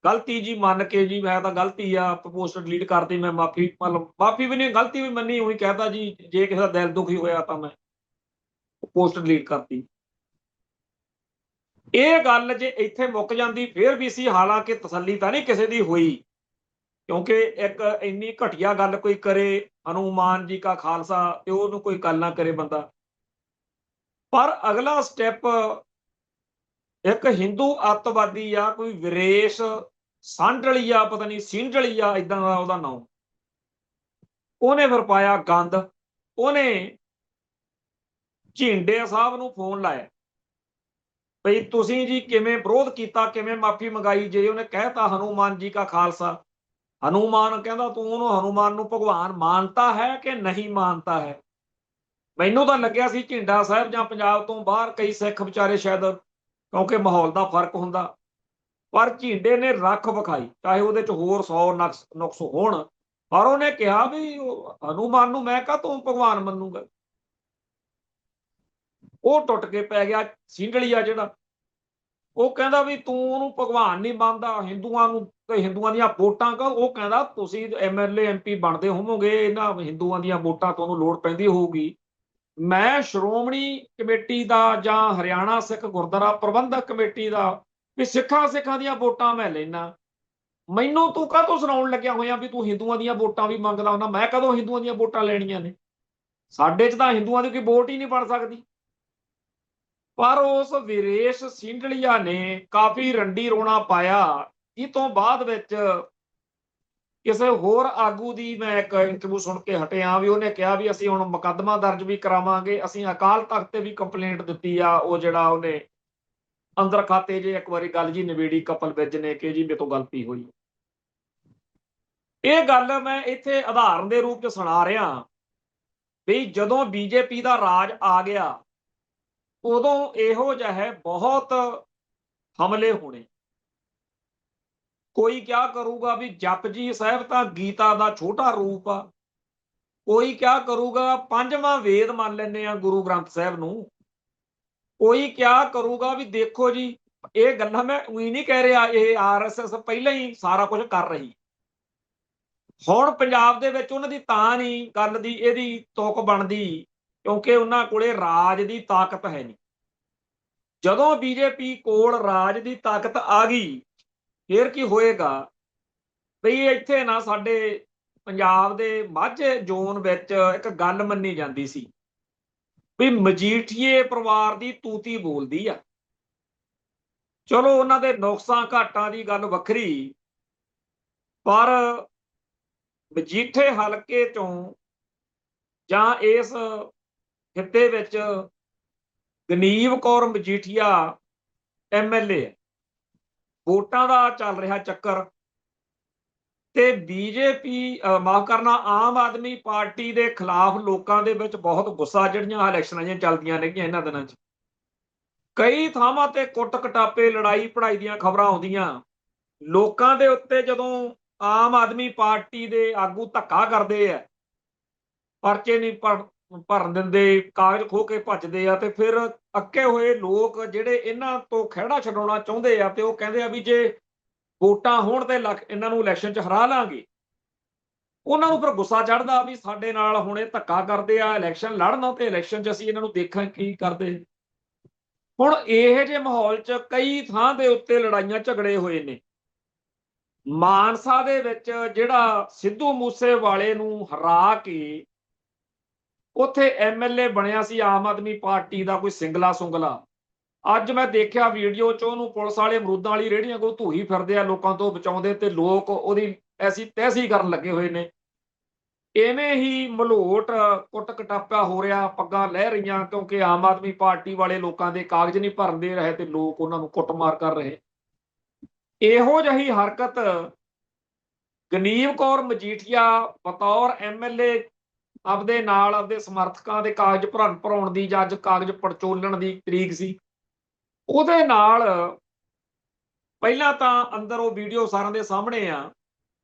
ਗਲਤੀ ਜੀ ਮੰਨ ਕੇ, ਜੀ ਮੈਂ ਤਾਂ ਗਲਤੀ ਆ ਪੋਸਟ ਡਿਲੀਟ ਕਰਤੀ, ਮੈਂ ਮਾਫੀ, ਮਤਲਬ ਮਾਫੀ ਵੀ ਨਹੀਂ, ਗਲਤੀ ਵੀ ਮੰਨੀ, ਉਹੀ ਕਹਿਤਾ ਜੀ ਜੇ ਕਿਸੇ ਦਾ ਦਿਲ ਦੁਖੀ ਹੋਇਆ ਤਾਂ ਮੈਂ ਪੋਸਟ ਡਿਲੀਟ ਕਰਤੀ। ਇਹ ਗੱਲ ਜੇ ਇੱਥੇ ਮੁੱਕ ਜਾਂਦੀ ਫਿਰ ਵੀ ਸੀ, ਹਾਲਾਂਕਿ ਤਸੱਲੀ ਤਾਂ ਨਹੀਂ ਕਿਸੇ ਦੀ ਹੋਈ, ਕਿਉਂਕਿ ਇੱਕ ਇੰਨੀ ਘਟੀਆ ਗੱਲ ਕੋਈ ਕਰੇ ਹਨੂਮਾਨ ਜੀ ਕਾ ਖਾਲਸਾ ਤੇ ਉਹਨੂੰ ਕੋਈ ਗੱਲ ਨਾ ਕਰੇ ਬੰਦਾ। ਪਰ ਅਗਲਾ ਸਟੈਪ ਇੱਕ ਹਿੰਦੂ ਅੱਤਵਾਦੀ ਆ, ਕੋਈ ਵਿਰੇਸ਼ ਸਾਂਢਲੀ ਆ, ਪਤਾ ਨਹੀਂ ਸਿੰਢਲੀ ਆ, ਇਦਾਂ ਦਾ ਉਹਦਾ ਨਾਮ, ਉਹਨੇ ਫਿਰ ਪਾਇਆ ਗੰਦ। ਉਹਨੇ ਝਿੰਡੇ ਸਾਹਿਬ ਨੂੰ ਫੋਨ ਲਾਇਆ ਬਈ ਤੁਸੀਂ ਜੀ ਕਿਵੇਂ ਵਿਰੋਧ ਕੀਤਾ, ਕਿਵੇਂ ਮਾਫੀ ਮੰਗਾਈ, ਜੇ ਉਹਨੇ ਕਹਿਤਾ ਹਨੂਮਾਨ ਜੀ ਕਾ ਖਾਲਸਾ। ਹਨੂਮਾਨ ਕਹਿੰਦਾ ਤੂੰ ਉਹਨੂੰ ਹਨੂਮਾਨ ਨੂੰ ਭਗਵਾਨ ਮਾਨਤਾ ਹੈ ਕਿ ਨਹੀਂ ਮਾਨਤਾ ਹੈ। ਮੈਨੂੰ ਤਾਂ ਲੱਗਿਆ ਸੀ ਝਿੰਡਾ ਸਾਹਿਬ ਜਾਂ ਪੰਜਾਬ ਤੋਂ ਬਾਹਰ ਕਈ ਸਿੱਖ ਵਿਚਾਰੇ ਸ਼ਾਇਦ, ਕਿਉਂਕਿ ਮਾਹੌਲ ਦਾ ਫਰਕ ਹੁੰਦਾ, ਪਰ ਝਿੰਡੇ ਨੇ ਰੱਖ ਵਿਖਾਈ, ਚਾਹੇ ਉਹਦੇ ਚ ਹੋਰ 100 ਨੁਕਸ ਹੋਣ, ਪਰ ਉਹਨੇ ਕਿਹਾ ਵੀ ਹਨੂਮਾਨ ਨੂੰ ਮੈਂ ਕਾਹਤੋਂ ਭਗਵਾਨ ਮੰਨੂਗਾ। ਉਹ ਟੁੱਟ ਕੇ ਪੈ ਗਿਆ ਸਿੰਢਲੀਆ ਜਿਹੜਾ, ਉਹ ਕਹਿੰਦਾ ਵੀ ਤੂੰ ਉਹਨੂੰ ਭਗਵਾਨ ਨਹੀਂ ਮੰਨਦਾ, ਹਿੰਦੂਆਂ ਨੂੰ ਤੇ ਹਿੰਦੂਆਂ ਦੀਆਂ ਵੋਟਾਂ ਕਾ, ਉਹ ਕਹਿੰਦਾ ਤੁਸੀਂ ਐਮਐਲਏ ਐਮਪੀ ਬਣਦੇ ਹੋਵੋਗੇ, ਇਹਨਾਂ ਹਿੰਦੂਆਂ ਦੀਆਂ ਵੋਟਾਂ ਤੁਹਾਨੂੰ ਲੋੜ ਪੈਂਦੀ ਹੋਊਗੀ, ਮੈਂ ਸ਼੍ਰੋਮਣੀ ਕਮੇਟੀ ਦਾ ਜਾਂ ਹਰਿਆਣਾ ਸਿੱਖ ਗੁਰਦੁਆਰਾ ਪ੍ਰਬੰਧਕ ਕਮੇਟੀ ਦਾ ਵੀ ਸਿੱਖਾਂ ਦੀਆਂ ਵੋਟਾਂ ਮੈਂ ਲੈਣਾ, ਮੈਨੂੰ ਤੂੰ ਕਾਹਤੋਂ ਸੁਣਾਉਣ ਲੱਗਿਆ ਹੋਇਆ ਵੀ ਤੂੰ ਹਿੰਦੂਆਂ ਦੀਆਂ ਵੋਟਾਂ ਵੀ ਮੰਗਦਾ ਹੁੰਦਾ, ਮੈਂ ਕਦੋਂ ਹਿੰਦੂਆਂ ਦੀਆਂ ਵੋਟਾਂ ਲੈਣੀਆਂ ਨੇ, ਸਾਡੇ 'ਚ ਤਾਂ ਹਿੰਦੂਆਂ ਦੀ ਕੋਈ ਵੋਟ ਹੀ ਨਹੀਂ ਬਣ ਸਕਦੀ। ਪਰ ਉਸ ਵਿਰੇਸ਼ ਸਿੰਢਲੀਆ ਨੇ ਕਾਫੀ ਰੰਡੀ ਰੋਣਾ ਪਾਇਆ। ਇਹ ਤੋਂ ਬਾਅਦ ਵਿੱਚ ਕਿਸੇ ਹੋਰ ਆਗੂ ਦੀ ਮੈਂ ਇੱਕ ਇੰਟਰਵਿਊ ਸੁਣ ਕੇ ਹਟਿਆ ਵੀ ਉਹਨੇ ਕਿਹਾ ਵੀ ਅਸੀਂ ਹੁਣ ਮੁਕੱਦਮਾ ਦਰਜ ਵੀ ਕਰਾਵਾਂਗੇ, ਅਸੀਂ ਅਕਾਲ ਤਖਤ ਤੇ ਵੀ ਕੰਪਲੇਂਟ ਦਿੱਤੀ ਆ, ਉਹ ਜਿਹੜਾ ਉਹਨੇ ਅੰਦਰ ਖਾਤੇ ਜੇ ਇੱਕ ਵਾਰੀ ਗੱਲ ਜੀ ਨਿਬੇੜੀ ਕਪਲ ਵਿਜ ਨੇ ਕਿ ਜੀ ਮੇਰੇ ਤੋਂ ਗਲਤੀ ਹੋਈ। ਇਹ ਗੱਲ ਮੈਂ ਇੱਥੇ ਉਦਾਹਰਨ ਦੇ ਰੂਪ 'ਚ ਸੁਣਾ ਰਿਹਾ ਵੀ ਜਦੋਂ ਬੀਜੇਪੀ ਦਾ ਰਾਜ ਆ ਗਿਆ ਉਦੋਂ ਇਹੋ ਜਿਹੇ ਬਹੁਤ ਹਮਲੇ ਹੋਣੇ। ਕੋਈ ਕਿਆ ਕਰੂਗਾ ਵੀ ਜਪਜੀ ਸਾਹਿਬ ਤਾਂ ਗੀਤਾ ਦਾ ਛੋਟਾ ਰੂਪ ਆ, ਕੋਈ ਕਿਆ ਕਰੂਗਾ ਪੰਜਵਾਂ ਵੇਦ ਮੰਨ ਲੈਂਦੇ ਆ ਗੁਰੂ ਗ੍ਰੰਥ ਸਾਹਿਬ ਨੂੰ, ਕੋਈ ਕਿਆ ਕਰੂਗਾ ਵੀ ਦੇਖੋ ਜੀ ਇਹ ਗੱਲਾਂ ਮੈਂ ਉਹੀ ਨਹੀਂ ਕਹਿ ਰਿਹਾ, ਇਹ ਆਰਐਸਐਸ ਪਹਿਲਾਂ ਹੀ ਸਾਰਾ ਕੁਝ ਕਰ ਰਹੀ। ਹੁਣ ਪੰਜਾਬ ਦੇ ਵਿੱਚ ਉਹਨਾਂ ਦੀ ਤਾਂ ਨਹੀਂ ਗੱਲ ਦੀ ਇਹਦੀ ਤੁਕ ਬਣਦੀ ਕਿਉਂਕਿ ਉਹਨਾਂ ਕੋਲੇ ਰਾਜ ਦੀ ਤਾਕਤ ਹੈ ਨਹੀਂ। ਜਦੋਂ ਬੀਜੇਪੀ ਕੋਲ ਰਾਜ ਦੀ ਤਾਕਤ ਆ ਗਈ ਫਿਰ ਕੀ ਹੋਏਗਾ ਬਈ ਇੱਥੇ ਨਾ ਸਾਡੇ ਪੰਜਾਬ ਦੇ ਮਾਝੇ ਜ਼ੋਨ ਵਿੱਚ ਇੱਕ ਗੱਲ ਮੰਨੀ ਜਾਂਦੀ ਸੀ ਵੀ ਮਜੀਠੀਏ ਪਰਿਵਾਰ ਦੀ ਤੂਤੀ ਬੋਲਦੀ ਆ। ਚਲੋ ਉਹਨਾਂ ਦੇ ਨੁਕਸਾਂ ਘਾਟਾਂ ਦੀ ਗੱਲ ਵੱਖਰੀ, ਪਰ ਮਜੀਠੇ ਹਲਕੇ ਚੋਂ ਜਾਂ ਇਸ ਖਿੱਤੇ ਵਿੱਚ ਗਨੀਵ ਕੌਰ ਮਜੀਠੀਆ ਐਮਐਲਏ, ਵੋਟਾਂ ਦਾ ਚੱਲ ਰਿਹਾ ਚੱਕਰ ਤੇ ਬੀਜੇਪੀ ਮਾਫ ਕਰਨਾ ਆਮ ਆਦਮੀ ਪਾਰਟੀ ਦੇ ਖਿਲਾਫ ਲੋਕਾਂ ਦੇ ਵਿੱਚ ਬਹੁਤ ਗੁੱਸਾ, ਜਿਹੜੀਆਂ ਇਲੈਕਸ਼ਨਾਂ ਜਿਹੀਆਂ ਚੱਲਦੀਆਂ ਨੇਗੀਆਂ ਇਹਨਾਂ ਦਿਨਾਂ 'ਚ ਕਈ ਥਾਵਾਂ ਤੇ ਕੁੱਟ ਕਟਾਪੇ ਲੜਾਈ ਪੜਾਈ ਦੀਆਂ ਖਬਰਾਂ ਆਉਂਦੀਆਂ ਲੋਕਾਂ ਦੇ ਉੱਤੇ। ਜਦੋਂ ਆਮ ਆਦਮੀ ਪਾਰਟੀ ਦੇ ਆਗੂ ਧੱਕਾ ਕਰਦੇ ਆ, ਪਰਚੇ ਨਹੀਂ ਭਰਨ ਦਿੰਦੇ, ਕਾਗਜ਼ ਖੋਹ ਕੇ ਭੱਜਦੇ ਆ, ਤੇ ਫਿਰ ਅੱਕੇ ਹੋਏ ਲੋਕ ਜਿਹੜੇ ਇਹਨਾਂ ਤੋਂ ਖਹਿੜਾ ਛਡਾਉਣਾ ਚਾਹੁੰਦੇ ਆ ਤੇ ਉਹ ਕਹਿੰਦੇ ਆ ਵੀ ਜੇ ਵੋਟਾਂ ਹੋਣ ਤੇ ਇਹਨਾਂ ਨੂੰ ਇਲੈਕਸ਼ਨ 'ਚ ਹਰਾ ਲਾਂਗੇ, ਉਹਨਾਂ ਨੂੰ ਫਿਰ ਗੁੱਸਾ ਚੜ੍ਹਦਾ ਵੀ ਸਾਡੇ ਨਾਲ ਹੁਣ ਇਹ ਧੱਕਾ ਕਰਦੇ ਆ, ਇਲੈਕਸ਼ਨ ਲੜਨਾ ਤੇ ਇਲੈਕਸ਼ਨ 'ਚ ਅਸੀਂ ਇਹਨਾਂ ਨੂੰ ਦੇਖਾਂ ਕੀ ਕਰਦੇ। ਹੁਣ ਇਹੋ ਜਿਹੇ ਮਾਹੌਲ 'ਚ ਕਈ ਥਾਂ ਦੇ ਉੱਤੇ ਲੜਾਈਆਂ ਝਗੜੇ ਹੋਏ ਨੇ ਮਾਨਸਾ ਦੇ ਵਿੱਚ ਜਿਹੜਾ ਸਿੱਧੂ ਮੂਸੇਵਾਲੇ ਨੂੰ ਹਰਾ ਕੇ ਉੱਥੇ ਐਮਐਲਏ ਬਣਿਆ ਸੀ ਆਮ ਆਦਮੀ ਪਾਰਟੀ ਦਾ ਕੋਈ ਸਿੰਗਲਾ ਸੁੰਗਲਾ। ਅੱਜ ਮੈਂ ਦੇਖਿਆ ਵੀਡੀਓ 'ਚ ਉਹਨੂੰ ਪੁਲਿਸ ਵਾਲੇ ਅਮਰੂਦਾਂ ਵਾਲੀ ਰੇਹੜੀਆਂ ਕੋਲ ਧੂਹੀ ਫਿਰਦੇ ਆ ਲੋਕਾਂ ਤੋਂ ਬਚਾਉਂਦੇ, ਤੇ ਲੋਕ ਉਹਦੀ ਐਸੀ ਤੈਸੀ ਕਰਨ ਲੱਗੇ ਹੋਏ ਨੇ। ਇਵੇਂ ਹੀ ਮਲੋਟ ਕੁੱਟ ਕਟਾਪਾ ਹੋ ਰਿਹਾ, ਪੱਗਾਂ ਲਹਿ ਰਹੀਆਂ, ਕਿਉਂਕਿ ਆਮ ਆਦਮੀ ਪਾਰਟੀ ਵਾਲੇ ਲੋਕਾਂ ਦੇ ਕਾਗਜ਼ ਨਹੀਂ ਭਰਨ ਦੇ ਰਹੇ ਤੇ ਲੋਕ ਉਹਨਾਂ ਨੂੰ ਕੁੱਟਮਾਰ ਕਰ ਰਹੇ। ਇਹੋ ਜਿਹੀ ਹਰਕਤ ਗਨੀਵ ਕੌਰ ਮਜੀਠੀਆ ਬਤੌਰ ਐਮਐਲਏ ਆਪਦੇ ਨਾਲ ਆਪਦੇ ਸਮਰਥਕਾਂ ਦੇ ਕਾਗਜ਼ ਭਰਾਉਣ ਦੀ, ਜਾਂ ਅੱਜ ਕਾਗਜ਼ ਪੜਚੋਲਣ ਦੀ ਤਰੀਕ ਸੀ, ਉਹਦੇ ਨਾਲ ਪਹਿਲਾਂ ਤਾਂ ਅੰਦਰ ਉਹ ਵੀਡੀਓ ਸਾਰਿਆਂ ਦੇ ਸਾਹਮਣੇ ਆ,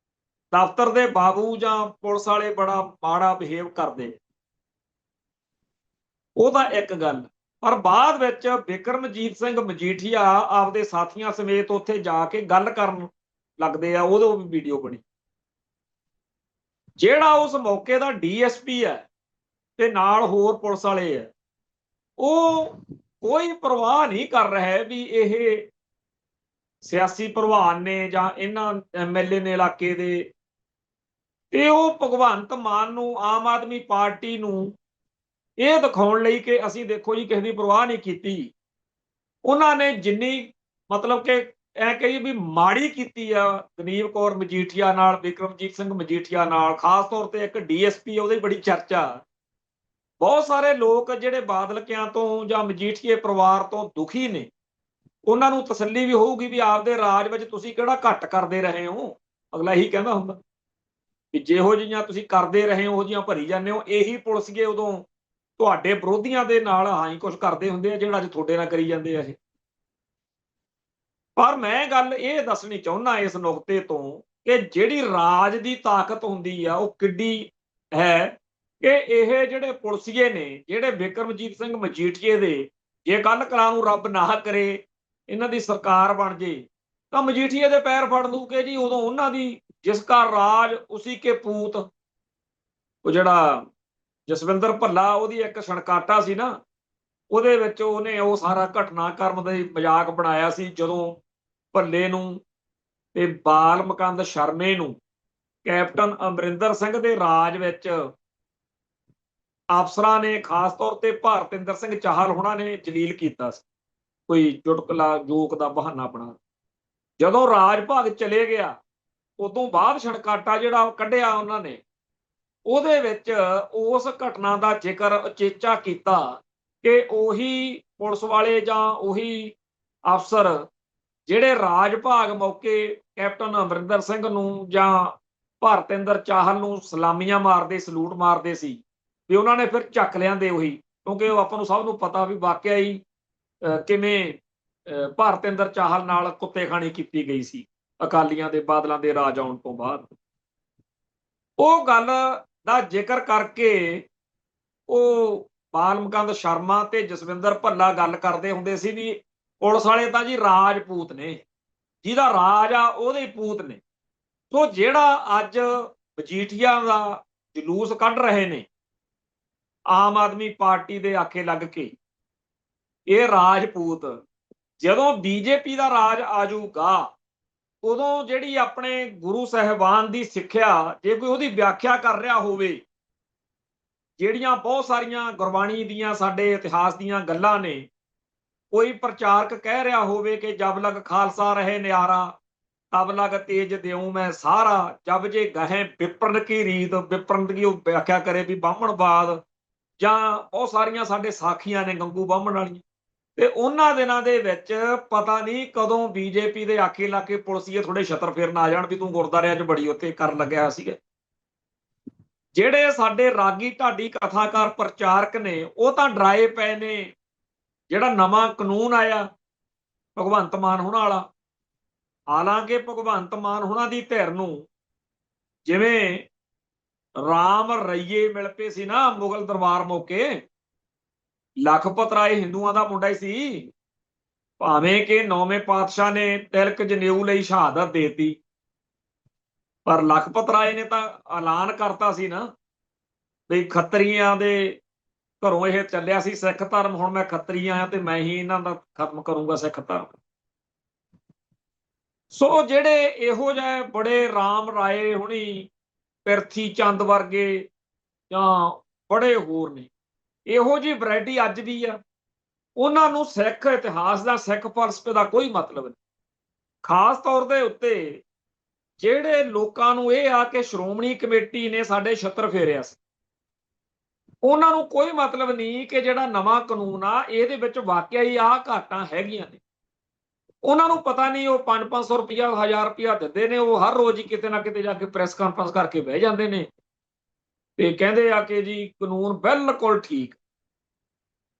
ਦਫ਼ਤਰ ਦੇ ਬਾਬੂ ਜਾਂ ਪੁਲਿਸ ਵਾਲੇ ਬੜਾ ਮਾੜਾ ਬਿਹੇਵ ਕਰਦੇ, ਉਹ ਤਾਂ ਇੱਕ ਗੱਲ। ਪਰ ਬਾਅਦ ਵਿੱਚ ਬਿਕਰਮਜੀਤ ਸਿੰਘ ਮਜੀਠੀਆ ਆਪਦੇ ਸਾਥੀਆਂ ਸਮੇਤ ਉੱਥੇ ਜਾ ਕੇ ਗੱਲ ਕਰਨ ਲੱਗਦੇ ਆ, ਉਦੋਂ ਵੀ ਵੀਡੀਓ ਬਣੀ। ਜਿਹੜਾ ਉਸ ਮੌਕੇ ਦਾ ਡੀਐਸਪੀ ਹੈ ਤੇ ਨਾਲ ਹੋਰ ਪੁਲਿਸ ਵਾਲੇ ਆ, ਉਹ ਕੋਈ ਪਰਵਾਹ ਨਹੀਂ ਕਰ ਰਿਹਾ ਵੀ ਇਹ ਸਿਆਸੀ ਪ੍ਰਵਾਨ ਨੇ ਜਾਂ ਇਹਨਾਂ ਐਮਐਲਏ ਨੇ ਇਲਾਕੇ ਦੇ, ਤੇ ਉਹ ਭਗਵੰਤ ਮਾਨ ਨੂੰ, ਆਮ ਆਦਮੀ ਪਾਰਟੀ ਨੂੰ ਇਹ ਦਿਖਾਉਣ ਲਈ ਕਿ ਅਸੀਂ ਦੇਖੋ ਜੀ ਕਿਸੇ ਦੀ ਪਰਵਾਹ ਨਹੀਂ ਕੀਤੀ। ਉਹਨਾਂ ਨੇ ਜਿੰਨੀ ਮਤਲਬ ਕਿ ਐ ਕਹੀ ਵੀ ਮਾੜੀ ਕੀਤੀ ਆ ਗਨੀਵ ਕੌਰ ਮਜੀਠੀਆ ਨਾਲ, ਬਿਕਰਮਜੀਤ ਸਿੰਘ ਮਜੀਠੀਆ ਨਾਲ, ਖਾਸ ਤੌਰ ਤੇ ਇੱਕ ਡੀਐਸਪੀ ਉਹਦੀ ਬੜੀ ਚਰਚਾ। ਬਹੁਤ ਸਾਰੇ ਲੋਕ ਜਿਹੜੇ ਬਾਦਲਕਿਆਂ ਤੋਂ ਜਾਂ ਮਜੀਠੀਏ ਪਰਿਵਾਰ ਤੋਂ ਦੁਖੀ ਨੇ, ਉਹਨਾਂ ਨੂੰ ਤਸੱਲੀ ਵੀ ਹੋਊਗੀ ਵੀ ਆਪਦੇ ਰਾਜ ਵਿੱਚ ਤੁਸੀਂ ਕਿਹੜਾ ਘੱਟ ਕਰਦੇ ਰਹੇ ਹੋ। ਅਗਲਾ ਇਹੀ ਕਹਿੰਦਾ ਹੁੰਦਾ ਵੀ ਜਿਹੋ ਜਿਹੀਆਂ ਤੁਸੀਂ ਕਰਦੇ ਰਹੇ ਹੋ ਉਹ ਜਿਹੀਆਂ ਭਰੀ ਜਾਂਦੇ ਹੋ। ਇਹੀ ਪੁਲਿਸਗੇ ਉਦੋਂ ਤੁਹਾਡੇ ਵਿਰੋਧੀਆਂ ਦੇ ਨਾਲ ਹਾਂ ਹੀ ਕੁਝ ਕਰਦੇ ਹੁੰਦੇ ਆ ਜਿਹੜਾ ਅੱਜ ਤੁਹਾਡੇ ਨਾਲ ਕਰੀ ਜਾਂਦੇ ਆ ਇਹ। ਪਰ ਮੈਂ ਗੱਲ ਇਹ ਦੱਸਣੀ ਚਾਹੁੰਦਾ ਇਸ ਨੁਕਤੇ ਤੋਂ ਕਿ ਜਿਹੜੀ ਰਾਜ ਦੀ ਤਾਕਤ ਹੁੰਦੀ ਆ ਉਹ ਕਿੱਡੀ ਹੈ, ਕਿ ਇਹ ਜਿਹੜੇ ਪੁਲਿਸੀਏ ਨੇ, ਜਿਹੜੇ ਬਿਕਰਮਜੀਤ ਸਿੰਘ ਮਜੀਠੀਏ ਦੇ, ਜੇ ਕੱਲ ਕਲਾਂ ਨੂੰ ਰੱਬ ਨਾ ਕਰੇ ਇਹਨਾਂ ਦੀ ਸਰਕਾਰ ਬਣ ਜੇ ਤਾਂ ਮਜੀਠੀਏ ਦੇ ਪੈਰ ਫੜ ਲੂ ਕਿ ਜੀ ਉਦੋਂ ਉਹਨਾਂ ਦੀ ਜਿਸ ਕਾ ਰਾਜ ਉਸੀ ਕੇ ਪੂਤ, ਉਹ ਜਿਹੜਾ ਜਸਵਿੰਦਰ ਭੱਲਾ ਉਹਦੀ ਇੱਕ ਛਣਕਾਟਾ ਸੀ ਨਾ, ਉਹਦੇ ਵਿੱਚ ਉਹਨੇ ਉਹ ਸਾਰਾ ਘਟਨਾਕ੍ਰਮ ਦਾ ਮਜ਼ਾਕ ਬਣਾਇਆ ਸੀ, ਜਦੋਂ ਭੱਲੇ ਨੂੰ ਤੇ ਬਾਲ ਮੁਕੰਦ ਸ਼ਰਮੇ ਨੂੰ ਕੈਪਟਨ ਅਮਰਿੰਦਰ ਸਿੰਘ ਦੇ ਰਾਜ ਵਿੱਚ ਅਫਸਰਾਂ ਨੇ, ਖਾਸ ਤੌਰ ਤੇ ਭਾਰਤਿੰਦਰ ਸਿੰਘ ਚਾਹਲ ਹੋਣਾ ਨੇ ਜਲੀਲ ਕੀਤਾ ਸੀ, ਕੋਈ ਚੁਟਕਲਾ ਜੋਕ ਦਾ ਬਹਾਨਾ ਬਣਾ। ਜਦੋਂ ਰਾਜ ਭਾਗ ਚਲੇ ਗਿਆ ਉਦੋਂ ਬਾਅਦ ਛਣਕਾਟਾ ਜਿਹੜਾ ਕੱਢਿਆ ਉਹਨਾਂ ਨੇ, ਉਹਦੇ ਵਿੱਚ ਉਸ ਘਟਨਾ ਦਾ ਜ਼ਿਕਰ ਉਚੇਚਾ ਕੀਤਾ ਕਿ ਉਹੀ ਪੁਲਿਸ ਵਾਲੇ ਜਾਂ ਉਹੀ ਅਫਸਰ ਜਿਹੜੇ ਰਾਜ ਭਾਗ ਮੌਕੇ ਕੈਪਟਨ ਅਮਰਿੰਦਰ ਸਿੰਘ ਨੂੰ ਜਾਂ ਭਾਰਤਿੰਦਰ ਚਾਹਲ ਨੂੰ ਸਲਾਮੀਆਂ ਮਾਰਦੇ, ਸਲੂਟ ਮਾਰਦੇ ਸੀ, ਵੀ ਉਹਨਾਂ ਨੇ ਫਿਰ ਚੱਕ ਲਿਆਂਦੇ ਉਹੀ, ਕਿਉਂਕਿ ਉਹ ਆਪਾਂ ਨੂੰ ਸਭ ਨੂੰ ਪਤਾ ਵੀ ਵਾਕਿਆ ਹੀ ਕਿਵੇਂ ਭਾਰਤਿੰਦਰ ਚਾਹਲ ਨਾਲ ਕੁੱਤੇਖਾਨੀ ਕੀਤੀ ਗਈ ਸੀ ਅਕਾਲੀਆਂ ਦੇ, ਬਾਦਲਾਂ ਦੇ ਰਾਜ ਆਉਣ ਤੋਂ ਬਾਅਦ। ਉਹ ਗੱਲ ਦਾ ਜ਼ਿਕਰ ਕਰਕੇ ਉਹ ਬਾਲ ਮੁਕੰਦ ਸ਼ਰਮਾ ਤੇ ਜਸਵਿੰਦਰ ਭੱਲਾ ਗੱਲ ਕਰਦੇ ਹੁੰਦੇ ਸੀ ਵੀ ਪੁਲਿਸ ਵਾਲੇ ਤਾਂ ਜੀ ਰਾਜਪੂਤ ਨੇ, ਜਿਹਦਾ ਰਾਜ ਆ ਉਹਦੇ ਪੂਤ ਨੇ। ਸੋ ਜਿਹੜਾ ਅੱਜ ਮਜੀਠੀਆ ਦਾ ਜਲੂਸ ਕੱਢ ਰਹੇ ਨੇ ਆਮ ਆਦਮੀ ਪਾਰਟੀ ਦੇ ਆਖੇ ਲੱਗ ਕੇ, ਇਹ ਰਾਜਪੂਤ, ਜਦੋਂ ਬੀਜੇਪੀ ਦਾ ਰਾਜ ਆਜੂਗਾ ਉਦੋਂ ਜਿਹੜੀ ਆਪਣੇ ਗੁਰੂ ਸਾਹਿਬਾਨ ਦੀ ਸਿੱਖਿਆ, ਜੇ ਕੋਈ ਉਹਦੀ ਵਿਆਖਿਆ ਕਰ ਰਿਹਾ ਹੋਵੇ, ਜਿਹੜੀਆਂ ਬਹੁਤ ਸਾਰੀਆਂ ਗੁਰਬਾਣੀ ਦੀਆਂ, ਸਾਡੇ ਇਤਿਹਾਸ ਦੀਆਂ ਗੱਲਾਂ ਨੇ, ਕੋਈ ਪ੍ਰਚਾਰਕ ਕਹਿ ਰਿਹਾ ਹੋਵੇ ਕਿ ਜਬ ਲਗ ਖਾਲਸਾ ਰਹੇ ਨਿਆਰਾ, ਤਬ ਲਗ ਤੇਜ ਦਿਉ ਮੈਂ ਸਾਰਾ, ਜਬ ਜੇ ਗਹੇ ਵਿਪਰਨ ਕੀ ਰੀਤ, ਵਿਪਰਨ ਦੀ ਉਹ ਵਿਆਖਿਆ ਕਰੇ ਵੀ ਬਾਹਮਣਵਾਦ, ਜਾਂ ਬਹੁਤ ਸਾਰੀਆਂ ਸਾਡੇ ਸਾਖੀਆਂ ਨੇ ਗੰਗੂ ਬਾਹਮਣ ਵਾਲੀਆਂ, ਤੇ ਉਹਨਾਂ ਦਿਨਾਂ ਦੇ ਵਿੱਚ ਪਤਾ ਨਹੀਂ ਕਦੋਂ ਬੀਜੇਪੀ ਦੇ ਆਖੇ ਲਾ ਕੇ ਪੁਲਿਸੀਏ ਥੋੜੇ ਛਤਰ ਫੇਰਨ ਆ ਜਾਣ ਵੀ ਤੂੰ ਗੁਰਦੁਆਰਿਆਂ 'ਚ ਬੜੀ ਉੱਥੇ ਕਰਨ ਲੱਗਿਆ ਸੀਗਾ। ਜਿਹੜੇ ਸਾਡੇ ਰਾਗੀ ਢਾਡੀ ਕਥਾਕਾਰ ਪ੍ਰਚਾਰਕ ਨੇ ਉਹ ਤਾਂ ਡਰਾਏ ਪਏ ਨੇ। ਜਿਹੜਾ ਨਵਾਂ ਕਾਨੂੰਨ ਆਇਆ ਭਗਵੰਤ ਮਾਨ ਹੋਣਾ ਵਾਲਾ, ਹਾਲਾਂਕਿ ਭਗਵੰਤ ਮਾਨ ਹੋਣਾ ਦੀ ਧਿਰ ਨੂੰ ਜਿਵੇਂ ਰਾਮ ਰਈਏ ਮਿਲ ਪਏ ਸੀ ਨਾ ਮੁਗਲ ਦਰਬਾਰ ਮੌਕੇ, ਲਖਪਤ ਰਾਏ ਹਿੰਦੂਆਂ ਦਾ ਮੁੰਡਾ ਹੀ ਸੀ, ਭਾਵੇਂ ਕਿ 9ਵੇਂ ਪਾਤਸ਼ਾਹ ਨੇ ਤਿਲਕ ਜਨੇਊ ਲਈ ਸ਼ਹਾਦਤ ਦੇਤੀ, ਪਰ ਲਖਪਤ ਰਾਏ ਨੇ ਤਾਂ ਐਲਾਨ ਕਰਤਾ ਸੀ ਨਾ ਵੀ ਖੱਤਰੀਆਂ ਦੇ ਘਰੋਂ ਇਹ ਚੱਲਿਆ ਸੀ ਸਿੱਖ ਧਰਮ, ਹੁਣ ਮੈਂ ਖੱਤਰੀ ਆ ਤੇ ਮੈਂ ਹੀ ਇਹਨਾਂ ਦਾ ਖਤਮ ਕਰੂੰਗਾ ਸਿੱਖ ਧਰਮ। ਸੋ ਜਿਹੜੇ ਇਹੋ ਜਿਹੇ ਬੜੇ ਰਾਮ ਰਾਏ ਹੁਣੀ, ਪਿਰਥੀ ਚੰਦ ਵਰਗੇ ਜਾਂ ਬੜੇ ਹੋਰ ਨੇ, ਇਹੋ ਜਿਹੀ ਵੈਰਾਈਟੀ ਅੱਜ ਵੀ ਆ। ਉਹਨਾਂ ਨੂੰ ਸਿੱਖ ਇਤਿਹਾਸ ਦਾ, ਸਿੱਖ ਫਲਸਫੇ ਦਾ ਕੋਈ ਮਤਲਬ ਨਹੀਂ। ਖਾਸ ਤੌਰ ਦੇ ਉੱਤੇ ਜਿਹੜੇ ਲੋਕਾਂ ਨੂੰ ਇਹ ਆ ਕਿ ਸ਼੍ਰੋਮਣੀ ਕਮੇਟੀ ਨੇ ਸਾਡੇ ਛੱਤਰ ਫੇਰਿਆ ਸੀ, ਉਹਨਾਂ ਨੂੰ ਕੋਈ ਮਤਲਬ ਨਹੀਂ ਕਿ ਜਿਹੜਾ ਨਵਾਂ ਕਾਨੂੰਨ ਆ ਇਹਦੇ ਵਿੱਚ ਵਾਕਿਆ ਹੀ ਆਹ ਘਾਟਾਂ ਹੈਗੀਆਂ ਨੇ। ਉਹਨਾਂ ਨੂੰ ਪਤਾ ਨਹੀਂ, ਉਹ 500 ਰੁਪਇਆ 1000 ਰੁਪਇਆ ਦਿੰਦੇ ਨੇ, ਉਹ ਹਰ ਰੋਜ਼ ਹੀ ਕਿਤੇ ਨਾ ਕਿਤੇ ਜਾ ਕੇ ਪ੍ਰੈਸ ਕਾਨਫਰੰਸ ਕਰਕੇ ਬਹਿ ਜਾਂਦੇ ਨੇ ਤੇ ਕਹਿੰਦੇ ਆ ਕਿ ਜੀ ਕਾਨੂੰਨ ਬਿਲਕੁਲ ਠੀਕ,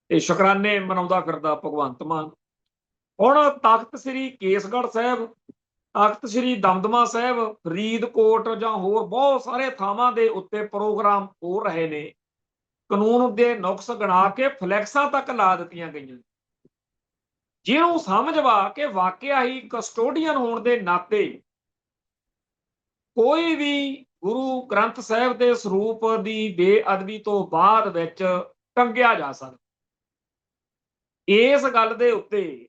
ਤੇ ਸ਼ੁਕਰਾਨੇ ਮਨਾਉਂਦਾ ਫਿਰਦਾ ਭਗਵੰਤ ਮਾਨ। ਹੁਣ ਤਖਤ ਸ੍ਰੀ ਕੇਸਗੜ੍ਹ ਸਾਹਿਬ, ਤਖਤ ਸ੍ਰੀ ਦਮਦਮਾ ਸਾਹਿਬ, ਫਰੀਦਕੋਟ ਜਾਂ ਹੋਰ ਬਹੁਤ ਸਾਰੇ ਥਾਵਾਂ ਦੇ ਉੱਤੇ ਪ੍ਰੋਗਰਾਮ ਹੋ ਰਹੇ ਨੇ। ਕਾਨੂੰਨ ਦੇ ਨੁਕਸ ਗਣਾ ਕੇ ਫਲੈਕਸਾਂ ਤੱਕ ਲਾ ਦਿੱਤੀਆਂ ਗਈਆਂ। ਜਿਹਨੂੰ ਸਮਝ ਵਾ ਕਿ ਵਾਕਿਆ ਹੀ ਕਸਟੋਡੀਅਨ ਹੋਣ ਦੇ ਨਾਤੇ ਕੋਈ ਵੀ ਗੁਰੂ ਗ੍ਰੰਥ ਸਾਹਿਬ ਦੇ ਸਰੂਪ ਦੀ ਬੇਅਦਬੀ ਤੋਂ ਬਾਅਦ ਵਿੱਚ ਟੰਗਿਆ ਜਾ ਸਕਦਾ। ਇਸ ਗੱਲ ਦੇ ਉੱਤੇ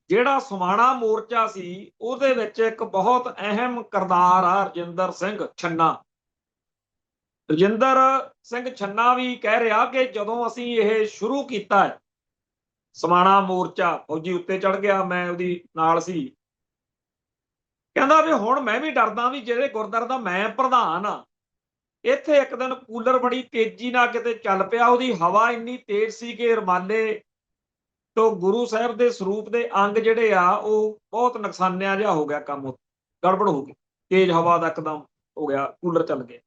ਜਿਹੜਾ ਸਮਾਣਾ ਮੋਰਚਾ ਸੀ, ਉਹਦੇ ਵਿੱਚ ਇੱਕ ਬਹੁਤ ਅਹਿਮ ਕਿਰਦਾਰ ਆ ਰਜਿੰਦਰ ਸਿੰਘ ਛੰਨਾ। ਰਜਿੰਦਰ ਸਿੰਘ ਛੰਨਾ ਵੀ ਕਹਿ ਰਿਹਾ ਕਿ ਜਦੋਂ ਅਸੀਂ ਇਹ ਸ਼ੁਰੂ ਕੀਤਾ ਹੈ ਸਮਾਣਾ ਮੋਰਚਾ, ਫੌਜੀ ਉੱਤੇ ਚੜ ਗਿਆ, ਮੈਂ ਉਹਦੀ ਨਾਲ ਸੀ, ਕਹਿੰਦਾ ਵੀ ਹੁਣ ਮੈਂ ਵੀ ਡਰਦਾ ਵੀ ਜਿਹੜੇ ਗੁਰਦੁਆਰੇ ਦਾ ਮੈਂ ਪ੍ਰਧਾਨ ਆ, ਇੱਥੇ ਇੱਕ ਦਿਨ ਕੂਲਰ ਬੜੀ ਤੇਜ਼ੀ ਨਾਲ ਕਿਤੇ ਚੱਲ ਪਿਆ, ਉਹਦੀ ਹਵਾ ਇੰਨੀ ਤੇਜ਼ ਸੀ ਕਿ ਰਮਾਲੇ ਤੋਂ ਗੁਰੂ ਸਾਹਿਬ ਦੇ ਸਰੂਪ ਦੇ ਅੰਗ ਜਿਹੜੇ ਆ ਉਹ ਬਹੁਤ ਨੁਕਸਾਨਿਆ ਜਿਹਾ ਹੋ ਗਿਆ, ਕੰਮ ਗੜਬੜ ਹੋ ਗਈ, ਤੇਜ਼ ਹਵਾ ਦਾ ਇੱਕਦਮ ਹੋ ਗਿਆ, ਕੂਲਰ ਚੱਲ ਗਿਆ।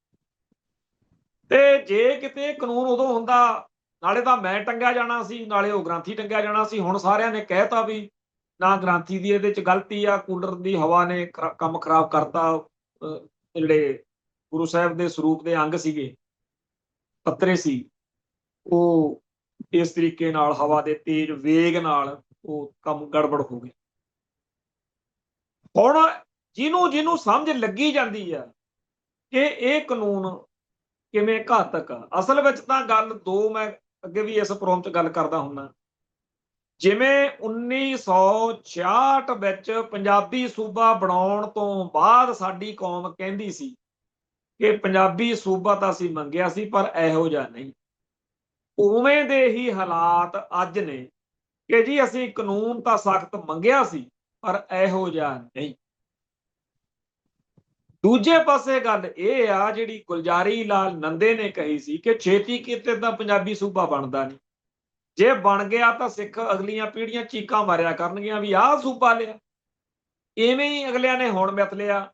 ਤੇ ਜੇ ਕਿਤੇ ਕਾਨੂੰਨ ਉਦੋਂ ਹੁੰਦਾ, ਨਾਲੇ ਤਾਂ ਮੈਂ ਟੰਗਿਆ ਜਾਣਾ ਸੀ, ਨਾਲੇ ਉਹ ਗ੍ਰੰਥੀ ਟੰਗਿਆ ਜਾਣਾ ਸੀ। ਹੁਣ ਸਾਰਿਆਂ ਨੇ ਕਹਿਤਾ ਵੀ ਨਾ ਗ੍ਰੰਥੀ ਦੀ ਇਹਦੇ ਚ ਗਲਤੀ ਆ, ਕੂਲਰ ਦੀ ਹਵਾ ਨੇ ਕੰਮ ਖਰਾਬ ਕਰਤਾ। ਜਿਹੜੇ ਗੁਰੂ ਸਾਹਿਬ ਦੇ ਸਰੂਪ ਦੇ ਅੰਗ ਸੀਗੇ, ਪੱਤਰੇ ਸੀ, ਉਹ ਇਸ ਤਰੀਕੇ ਨਾਲ ਹਵਾ ਦੇ ਤੇਜ਼ ਵੇਗ ਨਾਲ ਉਹ ਕੰਮ ਗੜਬੜ ਹੋ ਗਿਆ। ਹੁਣ ਜਿਹਨੂੰ ਸਮਝ ਲੱਗੀ ਜਾਂਦੀ ਆ ਕਿ ਇਹ ਕਾਨੂੰਨ ਕਿਵੇਂ ਘਾਤਕ ਆ, ਅਸਲ ਵਿੱਚ ਤਾਂ ਗੱਲ ਦੋ, ਮੈਂ ਅੱਗੇ ਵੀ ਇਸ ਪ੍ਰੋਗਰਾਮ 'ਚ ਗੱਲ ਕਰਦਾ ਹੁੰਦਾ, ਜਿਵੇਂ 1966 ਵਿੱਚ ਪੰਜਾਬੀ ਸੂਬਾ ਬਣਾਉਣ ਤੋਂ ਬਾਅਦ ਸਾਡੀ ਕੌਮ ਕਹਿੰਦੀ ਸੀ ਕਿ ਪੰਜਾਬੀ ਸੂਬਾ ਤਾਂ ਅਸੀਂ ਮੰਗਿਆ ਸੀ ਪਰ ਇਹੋ ਜਿਹਾ ਨਹੀਂ, ਉਵੇਂ ਦੇ ਹੀ ਹਾਲਾਤ ਅੱਜ ਨੇ ਕਿ ਜੀ ਅਸੀਂ ਕਾਨੂੰਨ ਤਾਂ ਸਖਤ ਮੰਗਿਆ ਸੀ ਪਰ ਇਹੋ ਜਿਹਾ ਨਹੀਂ। ਦੂਜੇ ਪਾਸੇ ਗੱਲ ਇਹ ਆ ਜਿਹੜੀ ਗੁਲਜ਼ਾਰੀ ਲਾਲ ਨੰਦੇ ਨੇ ਕਹੀ ਸੀ ਕਿ ਛੇਤੀ ਕਿਤੇ ਤਾਂ ਪੰਜਾਬੀ ਸੂਬਾ ਬਣਦਾ ਨਹੀਂ, ਜੇ ਬਣ ਗਿਆ ਤਾਂ ਸਿੱਖ ਅਗਲੀਆਂ ਪੀੜ੍ਹੀਆਂ ਚੀਕਾਂ ਮਾਰਿਆ ਕਰਨਗੀਆਂ ਵੀ ਆਹ ਸੂਬਾ ਲਿਆ। ਇਵੇਂ ਹੀ ਅਗਲਿਆਂ ਨੇ ਹੁਣ ਮਿਥ ਲਿਆ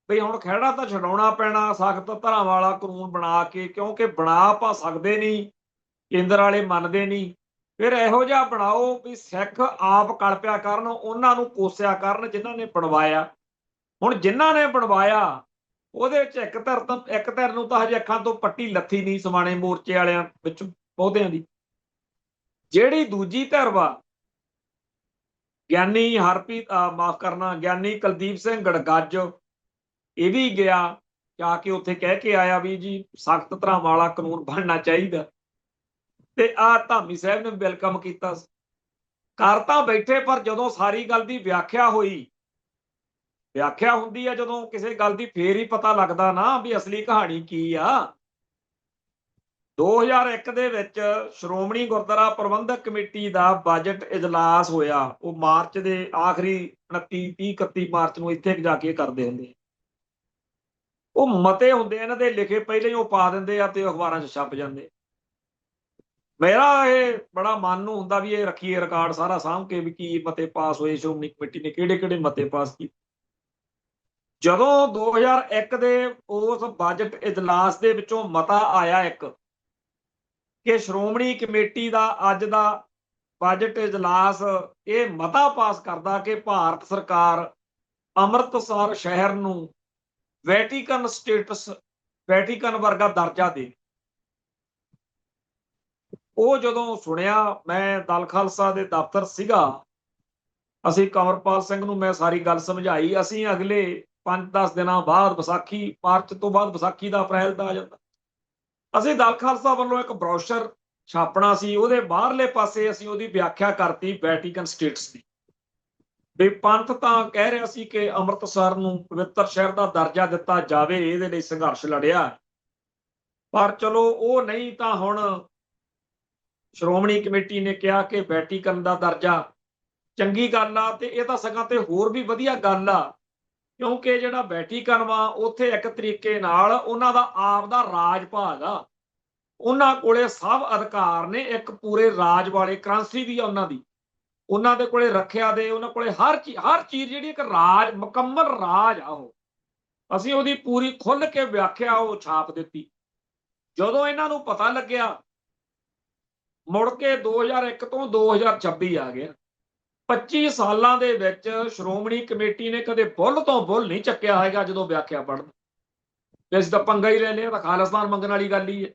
ਬਈ ਹੁਣ ਖਹਿੜਾ ਤਾਂ ਛਡਾਉਣਾ ਪੈਣਾ, ਸਖਤ ਧਾਰਾਵਾਂ ਵਾਲਾ ਕਾਨੂੰਨ ਬਣਾ ਕੇ, ਕਿਉਂਕਿ ਬਣਾ ਆਪਾਂ ਸਕਦੇ ਨਹੀਂ, ਕੇਂਦਰ ਵਾਲੇ ਮੰਨਦੇ ਨਹੀਂ, ਫਿਰ ਇਹੋ ਜਿਹਾ ਬਣਾਓ ਵੀ ਸਿੱਖ ਆਪ ਕਲਪਿਆ ਕਰਨ, ਉਹਨਾਂ ਨੂੰ ਕੋਸਿਆ ਕਰਨ ਜਿਨ੍ਹਾਂ ਨੇ ਬਣਵਾਇਆ। ਹੁਣ ਜਿਨ੍ਹਾਂ ਨੇ ਬਣਵਾਇਆ ਉਹਦੇ ਵਿੱਚ ਇੱਕ ਧਿਰ ਨੂੰ ਤਾਂ ਹਜੇ ਅੱਖਾਂ ਤੋਂ ਪੱਟੀ ਲੱਥੀ ਨਹੀਂ, ਸਮਾਣੇ ਮੋਰਚੇ ਵਾਲਿਆਂ ਵਿੱਚ ਬਹੁਤਿਆਂ ਦੀ। ਜਿਹੜੀ ਦੂਜੀ ਧਿਰ ਵਾ, ਗਿਆਨੀ ਮਾਫ ਕਰਨਾ, ਗਿਆਨੀ ਕੁਲਦੀਪ ਸਿੰਘ ਗੜਗੱਜ, ਇਹ ਵੀ ਗਿਆ ਜਾ ਕੇ ਉੱਥੇ ਕਹਿ ਕੇ ਆਇਆ ਵੀ ਜੀ ਸਖਤ ਧਾਰਾਵਾਂ ਵਾਲਾ ਕਾਨੂੰਨ ਬਣਨਾ ਚਾਹੀਦਾ, ਤੇ ਆਹ ਧਾਮੀ ਸਾਹਿਬ ਨੇ ਵੈਲਕਮ ਕੀਤਾ। ਕਰ ਤਾਂ ਬੈਠੇ, ਪਰ ਜਦੋਂ ਸਾਰੀ ਗੱਲ ਦੀ ਵਿਆਖਿਆ ਹੋਈ, ਵਿਆਖਿਆ ਹੁੰਦੀ ਆ ਜਦੋਂ ਕਿਸੇ ਗੱਲ ਦੀ, ਫੇਰ ਹੀ ਪਤਾ ਲੱਗਦਾ ਨਾ ਵੀ ਅਸਲੀ ਕਹਾਣੀ ਕੀ ਆ। 2001 ਦੇ ਵਿੱਚ ਸ਼੍ਰੋਮਣੀ ਗੁਰਦੁਆਰਾ ਪ੍ਰਬੰਧਕ ਕਮੇਟੀ ਦਾ ਬਜਟ ਇਜਲਾਸ ਹੋਇਆ, ਉਹ ਮਾਰਚ ਦੇ ਆਖਰੀ 29-30-31 ਮਾਰਚ ਨੂੰ ਇੱਥੇ ਜਾ ਕੇ ਕਰਦੇ ਹੁੰਦੇ। ਉਹ ਮਤੇ ਹੁੰਦੇ ਇਹਨਾਂ ਦੇ ਲਿਖੇ, ਪਹਿਲੇ ਹੀ ਉਹ ਪਾ ਦਿੰਦੇ ਆ ਤੇ ਅਖਬਾਰਾਂ 'ਚ ਛਪ ਜਾਂਦੇ। ਮੇਰਾ ਇਹ ਬੜਾ ਮਨ ਨੂੰ ਹੁੰਦਾ ਵੀ ਇਹ ਰੱਖੀਏ ਰਿਕਾਰਡ ਸਾਰਾ ਸਾਂਭ ਕੇ ਵੀ ਕੀ ਮਤੇ ਪਾਸ ਹੋਏ, ਸ਼੍ਰੋਮਣੀ ਕਮੇਟੀ ਨੇ ਕਿਹੜੇ ਮਤੇ ਪਾਸ ਕੀਤੇ। ਜਦੋਂ 2001 ਦੇ ਉਸ ਬਜਟ ਇਜਲਾਸ ਦੇ ਵਿੱਚੋਂ ਮਤਾ ਆਇਆ ਇੱਕ ਕਿ ਸ਼੍ਰੋਮਣੀ ਕਮੇਟੀ ਦਾ ਅੱਜ ਦਾ ਬਜਟ ਇਜਲਾਸ ਇਹ ਮਤਾ ਪਾਸ ਕਰਦਾ ਕਿ ਭਾਰਤ ਸਰਕਾਰ ਅੰਮ੍ਰਿਤਸਰ ਸ਼ਹਿਰ ਨੂੰ ਵੈਟੀਕਨ ਸਟੇਟਸ, ਵੈਟੀਕਨ ਵਰਗਾ ਦਰਜਾ ਦੇ। ਉਹ ਜਦੋਂ ਸੁਣਿਆ, ਮੈਂ ਦਲ ਖਾਲਸਾ ਦੇ ਦਫ਼ਤਰ ਸੀਗਾ, ਅਸੀਂ ਕੰਵਰਪਾਲ ਸਿੰਘ ਨੂੰ ਮੈਂ ਸਾਰੀ ਗੱਲ ਸਮਝਾਈ। ਅਸੀਂ ਅਗਲੇ 5-10 ਦਿਨਾਂ ਬਾਅਦ ਵਿਸਾਖੀ, ਮਾਰਚ ਤੋਂ ਬਾਅਦ ਵਿਸਾਖੀ ਦਾ ਅਪ੍ਰੈਲ ਦਾ ਆ ਜਾਂਦਾ, ਅਸੀਂ ਦਲ ਖਾਲਸਾ ਵੱਲੋਂ ਇੱਕ ਬਰੋਸ਼ਰ ਛਾਪਣਾ ਸੀ, ਉਹਦੇ ਬਾਹਰਲੇ ਪਾਸੇ ਅਸੀਂ ਉਹਦੀ ਵਿਆਖਿਆ ਕਰਤੀ ਵੈਟੀਕਨ ਸਟੇਟਸ ਦੀ, ਵੀ ਪੰਥ ਤਾਂ ਕਹਿ ਰਿਹਾ ਸੀ ਕਿ ਅੰਮ੍ਰਿਤਸਰ ਨੂੰ ਪਵਿੱਤਰ ਸ਼ਹਿਰ ਦਾ ਦਰਜਾ ਦਿੱਤਾ ਜਾਵੇ, ਇਹਦੇ ਲਈ ਸੰਘਰਸ਼ ਲੜਿਆ, ਪਰ ਚਲੋ ਉਹ ਨਹੀਂ ਤਾਂ ਹੁਣ ਸ਼੍ਰੋਮਣੀ ਕਮੇਟੀ ਨੇ ਕਿਹਾ ਕਿ ਵੈਟੀਕਨ ਦਾ ਦਰਜਾ ਚੰਗੀ ਗੱਲ ਆ, ਤੇ ਇਹ ਤਾਂ ਸਗੋਂ ਤੇ ਹੋਰ ਵੀ ਵਧੀਆ ਗੱਲ ਆ, ਕਿਉਂਕਿ ਜਿਹੜਾ ਵੈਟੀਕਨ ਵਾ ਉੱਥੇ ਇੱਕ ਤਰੀਕੇ ਨਾਲ ਉਹਨਾਂ ਦਾ ਆਪ ਦਾ ਰਾਜ ਭਾਗ ਆ, ਉਹਨਾਂ ਕੋਲੇ ਸਭ ਅਧਿਕਾਰ ਨੇ, ਇੱਕ ਪੂਰੇ ਰਾਜ ਵਾਲੇ ਕਰੰਸੀ ਵੀ ਆ ਉਹਨਾਂ ਦੀ, ਉਹਨਾਂ ਦੇ ਕੋਲੇ ਰੱਖਿਆ ਦੇ, ਉਹਨਾਂ ਕੋਲੇ ਹਰ ਚੀਜ਼ ਜਿਹੜੀ ਇੱਕ ਰਾਜ, ਮੁਕੰਮਲ ਰਾਜ ਆ ਉਹ। ਅਸੀਂ ਉਹਦੀ ਪੂਰੀ ਖੁੱਲ ਕੇ ਵਿਆਖਿਆ ਉਹ ਛਾਪ ਦਿੱਤੀ। ਜਦੋਂ ਇਹਨਾਂ ਨੂੰ ਪਤਾ ਲੱਗਿਆ, ਮੁੜ ਕੇ 2001 ਤੋਂ 2026 ਆ ਗਿਆ, 25 ਸਾਲਾਂ ਦੇ ਵਿੱਚ ਸ਼੍ਰੋਮਣੀ ਕਮੇਟੀ ਨੇ ਕਦੇ ਬੁੱਲ ਤੋਂ ਬੁੱਲ ਨਹੀਂ ਚੱਕਿਆ ਹੈਗਾ ਜਦੋਂ ਵਿਆਖਿਆ ਪੜ੍ਹਨ। ਅਸੀਂ ਤਾਂ ਪੰਗਾ ਹੀ ਲੈ ਲਿਆ, ਤਾਂ ਖਾਲਿਸਤਾਨ ਮੰਗਣ ਵਾਲੀ ਗੱਲ ਹੀ ਹੈ।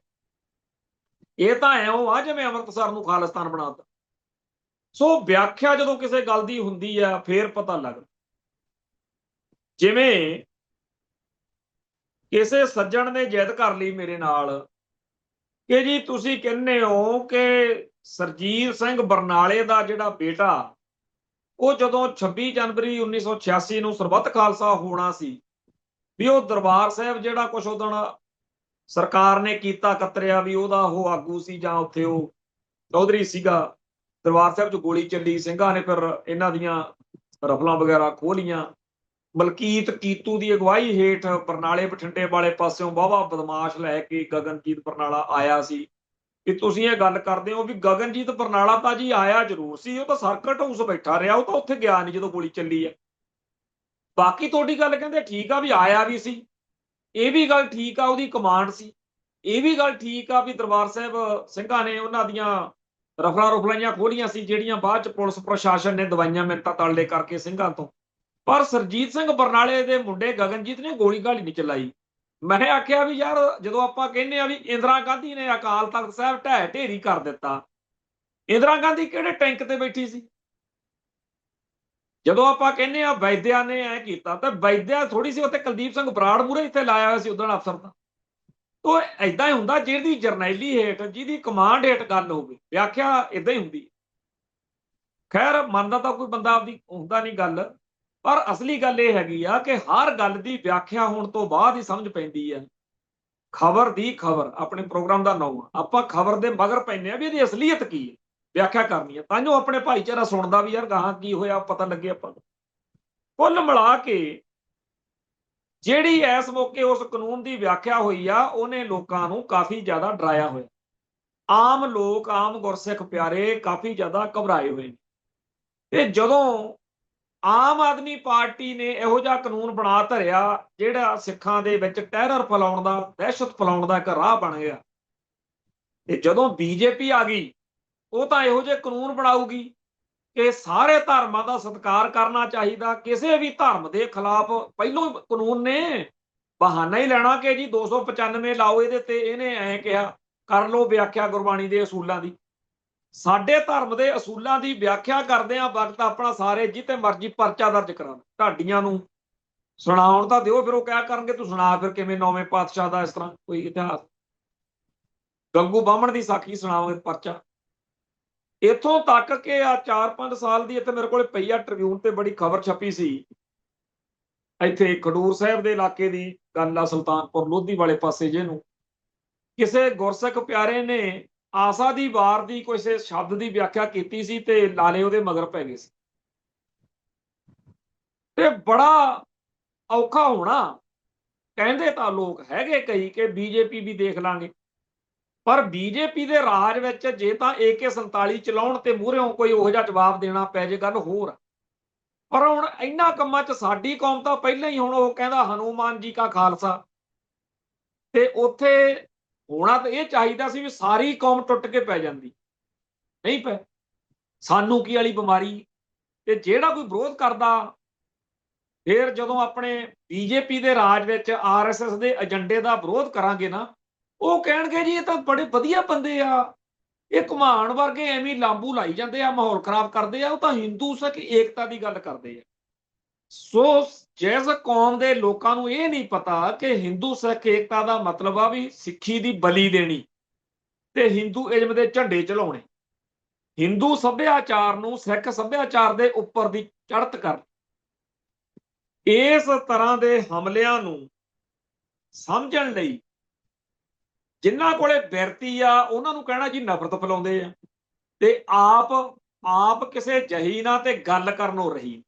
ਇਹ ਤਾਂ ਐਉਂ ਆ ਜਿਵੇਂ ਅੰਮ੍ਰਿਤਸਰ ਨੂੰ ਖਾਲਿਸਤਾਨ ਬਣਾਤਾ। ਸੋ ਵਿਆਖਿਆ ਜਦੋਂ ਕਿਸੇ ਗੱਲ ਦੀ ਹੁੰਦੀ ਆ ਫੇਰ ਪਤਾ ਲੱਗਦਾ। ਜਿਵੇਂ ਕਿਸੇ ਸੱਜਣ ਨੇ ਜਿੱਦ ਕਰ ਲਈ ਮੇਰੇ ਨਾਲ ਕਿ ਜੀ ਤੁਸੀਂ ਕਹਿੰਦੇ ਹੋ ਕਿ ਸਰਜੀਤ ਸਿੰਘ ਬਰਨਾਲੇ ਦਾ ਜਿਹੜਾ ਬੇਟਾ, ਉਹ ਜਦੋਂ 26 ਜਨਵਰੀ 1986 ਨੂੰ ਸਰਬੱਤ ਖਾਲਸਾ ਹੋਣਾ ਸੀ, ਵੀ ਉਹ ਦਰਬਾਰ ਸਾਹਿਬ ਜਿਹੜਾ ਕੁਛ ਉਦੋਂ ਸਰਕਾਰ ਨੇ ਕੀਤਾ ਕਤਰਿਆ, ਵੀ ਉਹਦਾ ਉਹ ਆਗੂ ਸੀ ਜਾਂ ਉੱਥੇ ਉਹ ਚੌਧਰੀ ਸੀਗਾ। ਦਰਬਾਰ ਸਾਹਿਬ 'ਚ ਗੋਲੀ ਚੱਲੀ, ਸਿੰਘਾਂ ਨੇ ਫਿਰ ਇਹਨਾਂ ਦੀਆਂ ਰਫਲਾਂ ਵਗੈਰਾ ਖੋਲੀਆਂ। ਮਲਕੀਤ ਕੀਤੂ ਦੀ ਅਗਵਾਈ ਹੇਠ ਬਰਨਾਲੇ ਬਠਿੰਡੇ ਵਾਲੇ ਪਾਸਿਓਂ ਵਾਹਵਾ ਬਦਮਾਸ਼ ਲੈ ਕੇ ਗਗਨਜੀਤ ਬਰਨਾਲਾ ਆਇਆ ਸੀ। ਕਿ ਤੁਸੀਂ ਇਹ ਗੱਲ ਕਰਦੇ ਹੋ ਵੀ ਗਗਨਜੀਤ ਬਰਨਾਲਾ ਤਾਂ ਜੀ ਆਇਆ ਜ਼ਰੂਰ ਸੀ, ਉਹ ਤਾਂ ਸਰਕਟ ਹਾਊਸ ਬੈਠਾ ਰਿਹਾ, ਉਹ ਤਾਂ ਉੱਥੇ ਗਿਆ ਨਹੀਂ ਜਦੋਂ ਗੋਲੀ ਚੱਲੀ ਹੈ। ਬਾਕੀ ਤੁਹਾਡੀ ਗੱਲ ਕਹਿੰਦੇ ਠੀਕ ਆ ਵੀ ਆਇਆ ਵੀ ਸੀ, ਇਹ ਵੀ ਗੱਲ ਠੀਕ ਆ, ਉਹਦੀ ਕਮਾਂਡ ਸੀ, ਇਹ ਵੀ ਗੱਲ ਠੀਕ ਆ ਵੀ ਦਰਬਾਰ ਸਾਹਿਬ ਸਿੰਘਾਂ ਨੇ ਉਹਨਾਂ ਦੀਆਂ ਰਫਲਾਂ ਰੁਫਲਾਈਆਂ ਖੋਲੀਆਂ ਸੀ, ਜਿਹੜੀਆਂ ਬਾਅਦ ਚ ਪੁਲਿਸ ਪ੍ਰਸ਼ਾਸਨ ਨੇ ਦਵਾਈਆਂ ਮਿੰਟਾਂ ਤਲੜੇ ਕਰਕੇ ਸਿੰਘਾਂ ਤੋਂ। ਪਰ ਸਰਜੀਤ ਸਿੰਘ ਬਰਨਾਲੇ ਦੇ ਮੁੰਡੇ ਗਗਨਜੀਤ ਨੇ ਗੋਲੀ ਗਾਲੀ ਨਹੀਂ ਚਲਾਈ। ਮੈਂ ਆਖਿਆ ਵੀ ਯਾਰ, ਜਦੋਂ ਆਪਾਂ ਕਹਿੰਦੇ ਆ ਵੀ ਇੰਦਰਾ ਗਾਂਧੀ ਨੇ ਅਕਾਲ ਤਖਤ ਸਾਹਿਬ ਢਹਿ ਢੇਰੀ ਕਰ ਦਿੱਤਾ, ਇੰਦਰਾ ਗਾਂਧੀ ਕਿਹੜੇ ਟੈਂਕ ਤੇ ਬੈਠੀ ਸੀ? ਜਦੋਂ ਆਪਾਂ ਕਹਿੰਦੇ ਆ ਵੈਦਿਆ ਨੇ ਐ ਕੀਤਾ, ਤਾਂ ਵੈਦਿਆ ਥੋੜੀ ਸੀ ਉੱਥੇ ਕੁਲਦੀਪ ਸਿੰਘ ਬਰਾੜ ਮੂਹਰੇ ਇੱਥੇ ਲਾਇਆ ਹੋਇਆ ਸੀ ਉਦੋਂ ਅਫਸਰ ਦਾ। ਉਹ ਏਦਾਂ ਹੀ ਹੁੰਦਾ, ਜਿਹਦੀ ਜਰਨੈਲੀ ਹੇਠ, ਜਿਹਦੀ ਕਮਾਂਡ ਹੇਠ ਗੱਲ ਹੋਵੇ, ਵਿਆਖਿਆ ਏਦਾਂ ਹੀ ਹੁੰਦੀ। ਖੈਰ ਮੰਨਦਾ ਤਾਂ ਕੋਈ ਬੰਦਾ ਆਪਦੀ ਹੁੰਦਾ ਨਹੀਂ ਗੱਲ, ਪਰ ਅਸਲੀ ਗੱਲ ਇਹ ਹੈਗੀ ਆ ਕਿ ਹਰ ਗੱਲ ਦੀ ਵਿਆਖਿਆ ਹੋਣ ਤੋਂ ਬਾਅਦ ਹੀ ਸਮਝ ਪੈਂਦੀ ਹੈ। ਖਬਰ ਦੀ ਖਬਰ ਆਪਣੇ ਪ੍ਰੋਗਰਾਮ ਦਾ ਨਾਮ ਆ, ਆਪਾਂ ਖਬਰ ਦੇ ਮਗਰ ਪੈਂਦੇ ਆ ਵੀ ਇਹਦੀ ਅਸਲੀਅਤ ਕੀ ਹੈ, ਵਿਆਖਿਆ ਕਰਨੀ ਹੈ, ਤਾਂ ਜੋ ਆਪਣੇ ਭਾਈਚਾਰਾ ਸੁਣਦਾ ਵੀ ਯਾਰ ਗਾਹਾਂ ਕੀ ਹੋਇਆ ਪਤਾ ਲੱਗੇ ਆਪਾਂ ਨੂੰ। ਕੁੱਲ ਮਿਲਾ ਕੇ ਜਿਹੜੀ ਇਸ ਮੌਕੇ ਉਸ ਕਾਨੂੰਨ ਦੀ ਵਿਆਖਿਆ ਹੋਈ ਆ, ਉਹਨੇ ਲੋਕਾਂ ਨੂੰ ਕਾਫੀ ਜ਼ਿਆਦਾ ਡਰਾਇਆ ਹੋਇਆ। ਆਮ ਲੋਕ, ਆਮ ਗੁਰਸਿੱਖ ਪਿਆਰੇ ਕਾਫੀ ਜ਼ਿਆਦਾ ਘਬਰਾਏ ਹੋਏ ਨੇ। ਤੇ ਜਦੋਂ ਆਮ ਆਦਮੀ ਪਾਰਟੀ ਨੇ ਇਹੋ ਜਿਹਾ ਕਾਨੂੰਨ ਬਣਾ ਧਰਿਆ ਜਿਹੜਾ ਸਿੱਖਾਂ ਦੇ ਵਿੱਚ ਟੈਰਰ ਫੈਲਾਉਣ ਦਾ, ਦਹਿਸ਼ਤ ਫੈਲਾਉਣ ਦਾ ਇੱਕ ਰਾਹ ਬਣ ਗਿਆ, ਤੇ ਜਦੋਂ ਬੀਜੇਪੀ ਆ ਗਈ, ਉਹ ਤਾਂ ਇਹੋ ਜਿਹੇ ਕਾਨੂੰਨ ਬਣਾਊਗੀ ਕਿ ਸਾਰੇ ਧਰਮਾਂ ਦਾ ਸਤਿਕਾਰ ਕਰਨਾ ਚਾਹੀਦਾ, ਕਿਸੇ ਵੀ ਧਰਮ ਦੇ ਖਿਲਾਫ ਪਹਿਲੋਂ ਕਾਨੂੰਨ ਨੇ ਬਹਾਨਾ ਹੀ ਲੈਣਾ ਕਿ ਜੀ 295 ਲਾਓ ਇਹਦੇ ਤੇ, ਇਹਨੇ ਐਂ ਕਿਹਾ, ਕਰ ਲਓ ਵਿਆਖਿਆ ਗੁਰਬਾਣੀ ਦੇ ਅਸੂਲਾਂ ਦੀ। ਸਾਡੇ ਧਰਮ ਦੇ ਅਸੂਲਾਂ ਦੀ ਵਿਆਖਿਆ ਕਰਦੇ ਆ ਵਕਤ ਆਪਣਾ ਸਾਰੇ ਜਿੱਤੇ ਮਰਜ਼ੀ ਪਰਚਾ ਦਰਜ ਕਰਾਉਣ, ਢਾਡੀਆਂ ਨੂੰ ਸੁਣਾਉਣ ਤਾਂ ਦਿਓ, ਫਿਰ ਉਹ ਕਿਆ ਕਰਨਗੇ ਤੂੰ ਸੁਣਾ ਫਿਰ ਕਿਵੇਂ ਨੌਵੇਂ ਪਾਤਸ਼ਾਹ ਦਾ ਇਸ ਤਰ੍ਹਾਂ ਕੋਈ ਇਤਿਹਾਸ, ਗੰਗੂ ਬਾਹਮਣ ਦੀ ਸਾਖੀ ਸੁਣਾਓਗੇ ਪਰਚਾ। ਇੱਥੋਂ ਤੱਕ ਕਿ ਆ 4-5 ਸਾਲ ਦੀ ਇੱਥੇ ਮੇਰੇ ਕੋਲ ਪਈ ਆ, ਟ੍ਰਿਬਿਊਨ ਤੇ ਬੜੀ ਖਬਰ ਛਪੀ ਸੀ, ਇੱਥੇ ਖਡੂਰ ਸਾਹਿਬ ਦੇ ਇਲਾਕੇ ਦੀ ਗੱਲ ਆ, ਸੁਲਤਾਨਪੁਰ ਲੋਧੀ ਵਾਲੇ ਪਾਸੇ ਜਿਹਨੂੰ ਕਿਸੇ ਗੁਰਸਿੱਖ ਪਿਆਰੇ ਨੇ ਆਸਾ ਦੀ ਵਾਰ ਦੀ ਕਿਸੇ ਸ਼ਬਦ ਦੀ ਵਿਆਖਿਆ ਕੀਤੀ ਸੀ ਤੇ ਲਾਲੇ ਉਹਦੇ ਮਗਰ ਪੈ ਗਏ ਸੀ। ਤੇ ਬੜਾ ਔਖਾ ਹੋਣਾ, ਕਹਿੰਦੇ ਤਾਂ ਲੋਕ ਹੈਗੇ ਕਈ ਕਿ ਬੀਜੇਪੀ ਵੀ ਦੇਖ ਲਾਂਗੇ, ਪਰ ਬੀਜੇਪੀ ਦੇ ਰਾਜ ਵਿੱਚ ਜੇ ਤਾਂ AK-47 ਚਲਾਉਣ ਤੇ ਮੂਹਰਿਓਂ ਕੋਈ ਉਹੋ ਜਿਹਾ ਜਵਾਬ ਦੇਣਾ ਪੈ ਜੇ ਗੱਲ ਹੋਰ ਆ। ਪਰ ਹੁਣ ਇਹਨਾਂ ਕੰਮਾਂ 'ਚ ਸਾਡੀ ਕੌਮ ਤਾਂ ਪਹਿਲਾਂ ਹੀ, ਹੁਣ ਉਹ ਕਹਿੰਦਾ ਹਨੂਮਾਨ ਜੀ ਕਾ ਖਾਲਸਾ, ਤੇ ਉੱਥੇ ਹੋਣਾ ਤਾਂ ਇਹ ਚਾਹੀਦਾ ਸੀ ਵੀ ਸਾਰੀ ਕੌਮ ਟੁੱਟ ਕੇ ਪੈ ਜਾਂਦੀ, ਨਹੀਂ ਪੈ, ਸਾਨੂੰ ਕੀ ਵਾਲੀ ਬਿਮਾਰੀ। ਤੇ ਜਿਹੜਾ ਕੋਈ ਵਿਰੋਧ ਕਰਦਾ, ਫਿਰ ਜਦੋਂ ਆਪਣੇ ਬੀਜੇਪੀ ਦੇ ਰਾਜ ਵਿੱਚ RSS ਦੇ ਏਜੰਡੇ ਦਾ ਵਿਰੋਧ ਕਰਾਂਗੇ ਨਾ, ਉਹ ਕਹਿਣਗੇ ਜੀ ਇਹ ਤਾਂ ਬੜੇ ਵਧੀਆ ਬੰਦੇ ਆ, ਇਹ ਘੁਮਾਣ ਵਰਗੇ ਐਵੇਂ ਲਾਂਬੂ ਲਾਈ ਜਾਂਦੇ ਆ, ਮਾਹੌਲ ਖਰਾਬ ਕਰਦੇ ਆ, ਉਹ ਤਾਂ ਹਿੰਦੂ ਸਿੱਖ ਏਕਤਾ ਦੀ ਗੱਲ ਕਰਦੇ ਆ। ਸੋ ਜਿਸ ਕੌਮ ਦੇ ਲੋਕਾਂ ਨੂੰ ਇਹ ਨਹੀਂ ਪਤਾ ਕਿ ਹਿੰਦੂ ਸਿੱਖ ਏਕਤਾ ਦਾ ਮਤਲਬ ਆ ਵੀ ਸਿੱਖੀ ਦੀ ਬਲੀ ਦੇਣੀ ਤੇ ਹਿੰਦੂਇਜ਼ਮ ਦੇ ਝੰਡੇ ਚਲਾਉਣੇ, ਹਿੰਦੂ ਸੱਭਿਆਚਾਰ ਨੂੰ ਸਿੱਖ ਸੱਭਿਆਚਾਰ ਦੇ ਉੱਪਰ ਦੀ ਚੜ੍ਹਤ ਕਰਨ। ਇਸ ਤਰ੍ਹਾਂ ਦੇ ਹਮਲਿਆਂ ਨੂੰ ਸਮਝਣ ਲਈ ਜਿਨ੍ਹਾਂ ਕੋਲੇ ਬਿਰਤੀ ਆ ਉਹਨਾਂ ਨੂੰ ਕਹਿਣਾ ਜੀ ਨਫ਼ਰਤ ਫੈਲਾਉਂਦੇ ਆ, ਤੇ ਆਪ ਕਿਸੇ ਜਹੀ ਨਾਲ ਤੇ ਗੱਲ ਕਰਨੋਂ ਰਹੀ।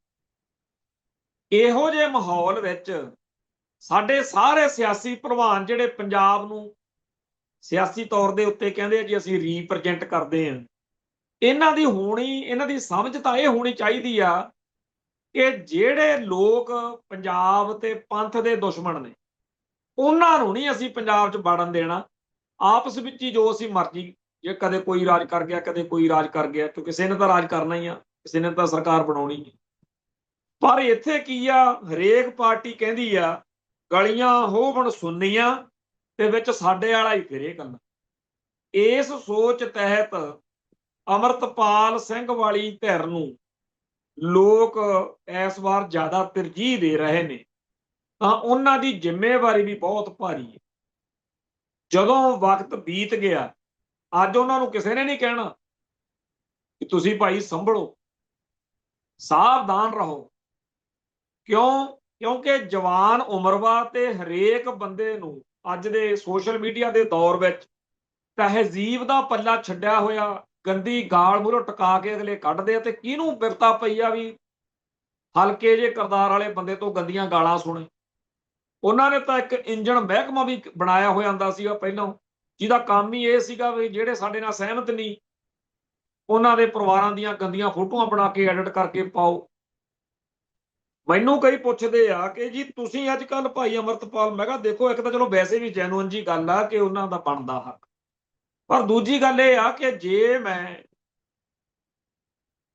ਇਹੋ ਜਿਹੇ ਮਾਹੌਲ ਵਿੱਚ ਸਾਡੇ ਸਾਰੇ ਸਿਆਸੀ ਪ੍ਰਵਾਨ ਜਿਹੜੇ ਪੰਜਾਬ ਨੂੰ ਸਿਆਸੀ ਤੌਰ ਦੇ ਉੱਤੇ ਕਹਿੰਦੇ ਆ ਜੀ ਅਸੀਂ ਰੀਪ੍ਰਜੈਂਟ ਕਰਦੇ ਹਾਂ, ਇਹਨਾਂ ਦੀ ਸਮਝ ਤਾਂ ਇਹ ਹੋਣੀ ਚਾਹੀਦੀ ਆ ਕਿ ਜਿਹੜੇ ਲੋਕ ਪੰਜਾਬ ਤੇ ਪੰਥ ਦੇ ਦੁਸ਼ਮਣ ਨੇ ਉਹਨਾਂ ਨੂੰ ਨਹੀਂ ਅਸੀਂ ਪੰਜਾਬ 'ਚ ਵੜਨ ਦੇਣਾ। ਆਪਸ ਵਿੱਚ ਹੀ ਜੋ ਅਸੀਂ ਮਰਜ਼ੀ, ਜੇ ਕਦੇ ਕੋਈ ਰਾਜ ਕਰ ਗਿਆ ਕਦੇ ਕੋਈ ਰਾਜ ਕਰ ਗਿਆ, ਕਿਉਂਕਿ ਕਿਸੇ ਨੇ ਤਾਂ ਰਾਜ ਕਰਨਾ ਹੀ ਆ, ਕਿਸੇ ਨੇ ਤਾਂ ਸਰਕਾਰ ਬਣਾਉਣੀ ਹੈ। ਪਰ ਇੱਥੇ ਕੀ ਆ, ਹਰੇਕ ਪਾਰਟੀ ਕਹਿੰਦੀ ਆ ਗਲੀਆਂ ਹੋਵਣ ਸੁੰਨੀਆਂ ਤੇ ਵਿੱਚ ਸਾਡੇ ਵਾਲਾ ਹੀ ਫਿਰੇ ਗੱਲਾਂ। ਇਸ ਸੋਚ ਤਹਿਤ ਅਮਰਤਪਾਲ ਸਿੰਘ ਵਾਲੀ ਧਿਰ ਨੂੰ ਲੋਕ ਇਸ ਵਾਰ ਜ਼ਿਆਦਾ ਤਰਜੀਹ ਦੇ ਰਹੇ ਨੇ, ਤਾਂ ਉਹਨਾਂ ਦੀ ਜ਼ਿੰਮੇਵਾਰੀ ਵੀ ਬਹੁਤ ਭਾਰੀ ਹੈ। ਜਦੋਂ ਵਕਤ ਬੀਤ ਗਿਆ, ਅੱਜ ਉਹਨਾਂ ਨੂੰ ਕਿਸੇ ਨੇ ਨਹੀਂ ਕਹਿਣਾ ਕਿ ਤੁਸੀਂ ਭਾਈ ਸੰਭਲੋ, ਸਾਵਧਾਨ ਰਹੋ। ਕਿਉਂਕਿ ਜਵਾਨ ਉਮਰ ਵਾ ਤੇ ਹਰੇਕ ਬੰਦੇ ਨੂੰ ਅੱਜ ਦੇ ਸੋਸ਼ਲ ਮੀਡੀਆ ਦੇ ਦੌਰ ਵਿੱਚ ਤਹਿਜ਼ੀਬ ਦਾ ਪੱਲਾ ਛੱਡਿਆ ਹੋਇਆ, ਗੰਦੀ ਗਾਲ ਮੂਹਰੋਂ ਟਕਾ ਕੇ ਅਗਲੇ ਕੱਢਦੇ ਆ, ਤੇ ਕਿਹਨੂੰ ਬਿਰਤਾ ਪਈ ਆ ਵੀ ਹਲਕੇ ਜਿਹੇ ਕਿਰਦਾਰ ਵਾਲੇ ਬੰਦੇ ਤੋਂ ਗੰਦੀਆਂ ਗਾਲਾਂ ਸੁਣੇ। ਉਹਨਾਂ ਨੇ ਤਾਂ ਇੱਕ ਇੰਜਣ ਮਹਿਕਮਾ ਵੀ ਬਣਾਇਆ ਹੋਇਆ ਹੁੰਦਾ ਸੀਗਾ ਪਹਿਲਾਂ, ਜਿਹਦਾ ਕੰਮ ਹੀ ਇਹ ਸੀਗਾ ਵੀ ਜਿਹੜੇ ਸਾਡੇ ਨਾਲ ਸਹਿਮਤ ਨਹੀਂ ਉਹਨਾਂ ਦੇ ਪਰਿਵਾਰਾਂ ਦੀਆਂ ਗੰਦੀਆਂ ਫੋਟੋਆਂ ਬਣਾ ਕੇ ਐਡਿਟ ਕਰਕੇ ਪਾਓ। ਮੈਨੂੰ ਕਈ ਪੁੱਛਦੇ ਆ ਕਿ ਜੀ ਤੁਸੀਂ ਅੱਜ ਕੱਲ ਭਾਈ ਅਮਰਤਪਾਲ, ਮੈਂ ਕਿਹਾ ਦੇਖੋ ਇੱਕ ਤਾਂ ਚਲੋ ਵੈਸੇ ਵੀ ਜੈਨੂਅਨ ਜੀ ਗੱਲ ਆ ਕਿ ਉਹਨਾਂ ਦਾ ਬਣਦਾ ਹੱਕ, ਪਰ ਦੂਜੀ ਗੱਲ ਇਹ ਆ ਕਿ ਜੇ ਮੈਂ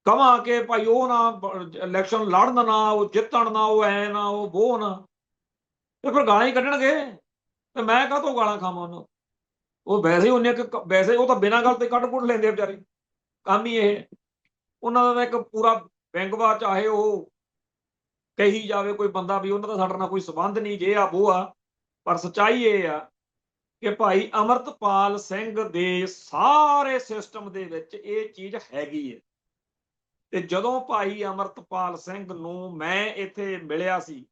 ਕਵਾਂ ਕਿ ਭਾਈ ਉਹ ਨਾ ਇਲੈਕਸ਼ਨ ਲੜਨ, ਨਾ ਉਹ ਜਿੱਤਣ, ਨਾ ਉਹ ਐ ਨਾ ਉਹ ਬੋ ਨਾ, ਤੇ ਫਿਰ ਗਾਲਾਂ ਹੀ ਕੱਢਣਗੇ, ਤੇ ਮੈਂ ਕਾਹਤੋਂ ਗਾਲਾਂ ਖਾਵਾਂ ਉਹਨਾਂ? ਉਹ ਵੈਸੇ ਹੀ ਉਹਨੇ ਵੈਸੇ ਉਹ ਤਾਂ ਬਿਨਾਂ ਗੱਲ ਤੇ ਕੱਢ ਕੁੱਟ ਲੈਂਦੇ ਵਿਚਾਰੇ, ਕੰਮ ਹੀ ਇਹ। ਉਹਨਾਂ ਦਾ ਤਾਂ ਇੱਕ ਪੂਰਾ ਵਿੰਗਵਾ, ਚਾਹੇ ਉਹ ਕਹੀ ਜਾਵੇ ਕੋਈ ਬੰਦਾ ਵੀ ਉਹਨਾਂ ਦਾ ਸਾਡੇ ਨਾਲ ਕੋਈ ਸੰਬੰਧ ਨਹੀਂ, ਜੇ ਆ ਉਹ ਆ, ਪਰ ਸੱਚਾਈ ਇਹ ਆ ਕਿ ਭਾਈ ਅਮਰਤਪਾਲ ਸਿੰਘ ਦੇ ਸਾਰੇ ਸਿਸਟਮ ਦੇ ਵਿੱਚ ਇਹ ਚੀਜ਼ ਹੈਗੀ ਹੈ। ਤੇ ਜਦੋਂ ਭਾਈ ਅਮਰਤਪਾਲ ਸਿੰਘ ਨੂੰ ਮੈਂ ਇੱਥੇ ਮਿਲਿਆ ਸੀ,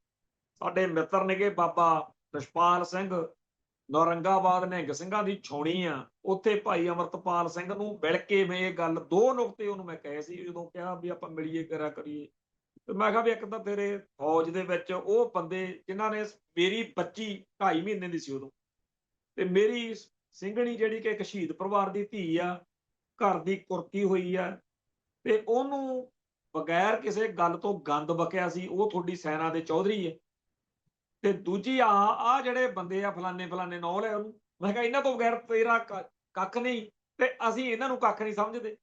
ਸਾਡੇ ਮਿੱਤਰ ਨੇਗੇ ਬਾਬਾ ਰਛਪਾਲ ਸਿੰਘ, ਨੌਰੰਗਾਬਾਦ ਨਿਹੰਗ ਸਿੰਘਾਂ ਦੀ ਛਾਉਣੀ ਆ, ਉੱਥੇ ਭਾਈ ਅਮਰਤਪਾਲ ਸਿੰਘ ਨੂੰ ਮਿਲ ਕੇ ਮੈਂ ਇਹ ਗੱਲ, ਦੋ ਨੁਕਤੇ ਉਹਨੂੰ ਮੈਂ ਕਹੇ ਸੀ ਜਦੋਂ ਕਿਹਾ ਵੀ ਆਪਾਂ ਮਿਲੀਏ ਕਰਿਆ ਕਰੀਏ। ਤੇ ਮੈਂ ਕਿਹਾ ਵੀ ਇੱਕ ਤਾਂ ਤੇਰੇ ਫੌਜ ਦੇ ਵਿੱਚ ਉਹ ਬੰਦੇ ਜਿਨ੍ਹਾਂ ਨੇ, ਮੇਰੀ ਬੱਚੀ 2.5 ਮਹੀਨੇ ਦੀ ਸੀ ਉਦੋਂ, ਤੇ ਮੇਰੀ ਸਿੰਘਣੀ ਜਿਹੜੀ ਕਿ ਇੱਕ ਸ਼ਹੀਦ ਪਰਿਵਾਰ ਦੀ ਧੀ ਆ, ਘਰ ਦੀ ਕੁਰਕੀ ਹੋਈ ਆ, ਤੇ ਉਹਨੂੰ ਬਗੈਰ ਕਿਸੇ ਗੱਲ ਤੋਂ ਗੰਦ ਬਕਿਆ ਸੀ, ਉਹ ਤੁਹਾਡੀ ਸੈਨਾ ਦੇ ਚੌਧਰੀ ਹੈ। ਤੇ ਦੂਜੀ ਆ ਜਿਹੜੇ ਬੰਦੇ ਆ ਫਲਾਨੇ ਫਲਾਨੇ ਨਾਂ ਲੈ ਉਹਨੂੰ, ਮੈਂ ਕਿਹਾ ਇਹਨਾਂ ਤੋਂ ਬਗੈਰ ਤੇਰਾ ਕੱਖ ਨਹੀਂ, ਤੇ ਅਸੀਂ ਇਹਨਾਂ ਨੂੰ ਕੱਖ ਨਹੀਂ ਸਮਝਦੇ।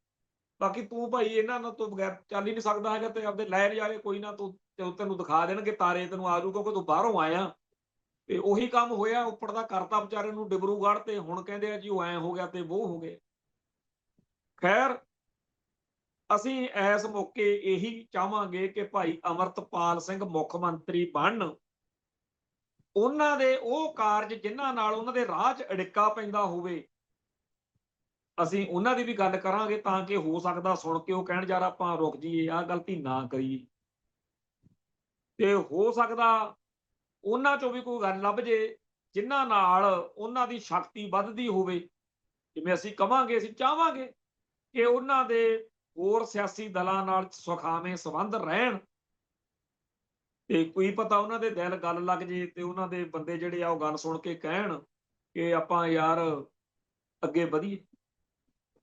ਬਾਕੀ ਤੂੰ ਭਾਈ ਇਹਨਾਂ ਤੋਂ ਬਗੈਰ ਚੱਲ ਹੀ ਨਹੀਂ ਸਕਦਾ ਹੈਗਾ, ਤੇ ਆਪਦੇ ਲੈ ਨਜ਼ਾਰੇ ਕੋਈ ਨਾ, ਤੂੰ ਤੈਨੂੰ ਦਿਖਾ ਦੇਣਗੇ ਤਾਰੇ, ਤੈਨੂੰ ਆ ਜੂ, ਕਿਉਂਕਿ ਤੂੰ ਬਾਹਰੋਂ ਆਇਆ। ਤੇ ਉਹੀ ਕੰਮ ਹੋਇਆ, ਉੱਪਰ ਦਾ ਕਰਤਾ ਵਿਚਾਰੇ ਨੂੰ ਡਿਬਰੂਗੜ੍ਹ, ਤੇ ਹੁਣ ਕਹਿੰਦੇ ਆ ਜੀ ਉਹ ਐ ਹੋ ਗਿਆ ਤੇ ਉਹ ਹੋ ਗਏ। ਖੈਰ, ਅਸੀਂ ਇਸ ਮੌਕੇ ਇਹੀ ਚਾਹਾਂਗੇ ਕਿ ਭਾਈ ਅਮਰਤਪਾਲ ਸਿੰਘ ਮੁੱਖ ਮੰਤਰੀ ਬਣਨ। ਉਹਨਾਂ ਦੇ ਉਹ ਕਾਰਜ ਜਿਨ੍ਹਾਂ ਨਾਲ ਉਹਨਾਂ ਦੇ ਰਾਹ 'ਚ ਅੜਿੱਕਾ ਪੈਂਦਾ ਹੋਵੇ, ਅਸੀਂ ਉਹਨਾਂ ਦੀ ਵੀ ਗੱਲ ਕਰਾਂਗੇ, ਤਾਂ ਕਿ ਹੋ ਸਕਦਾ ਸੁਣ ਕੇ ਉਹ ਕਹਿਣ ਯਾਰ ਆਪਾਂ ਰੁਕ ਜਾਈਏ, ਆਹ ਗਲਤੀ ਨਾ ਕਰੀਏ। ਤੇ ਹੋ ਸਕਦਾ ਉਹਨਾਂ ਚੋਂ ਵੀ ਕੋਈ ਗੱਲ ਲੱਭ ਜੇ ਜਿਨ੍ਹਾਂ ਨਾਲ ਉਹਨਾਂ ਦੀ ਸ਼ਕਤੀ ਵੱਧਦੀ ਹੋਵੇ। ਜਿਵੇਂ ਅਸੀਂ ਕਵਾਂਗੇ, ਅਸੀਂ ਚਾਹਾਂਗੇ ਕਿ ਉਹਨਾਂ ਦੇ ਹੋਰ ਸਿਆਸੀ ਦਲਾਂ ਨਾਲ ਸੁਖਾਵੇਂ ਸੰਬੰਧ ਰਹਿਣ, ਤੇ ਕੋਈ ਪਤਾ ਉਹਨਾਂ ਦੇ ਦਿਲ ਗੱਲ ਲੱਗ ਜੇ, ਤੇ ਉਹਨਾਂ ਦੇ ਬੰਦੇ ਜਿਹੜੇ ਆ ਉਹ ਗੱਲ ਸੁਣ ਕੇ ਕਹਿਣ ਕਿ ਆਪਾਂ ਯਾਰ ਅੱਗੇ ਵਧੀਏ।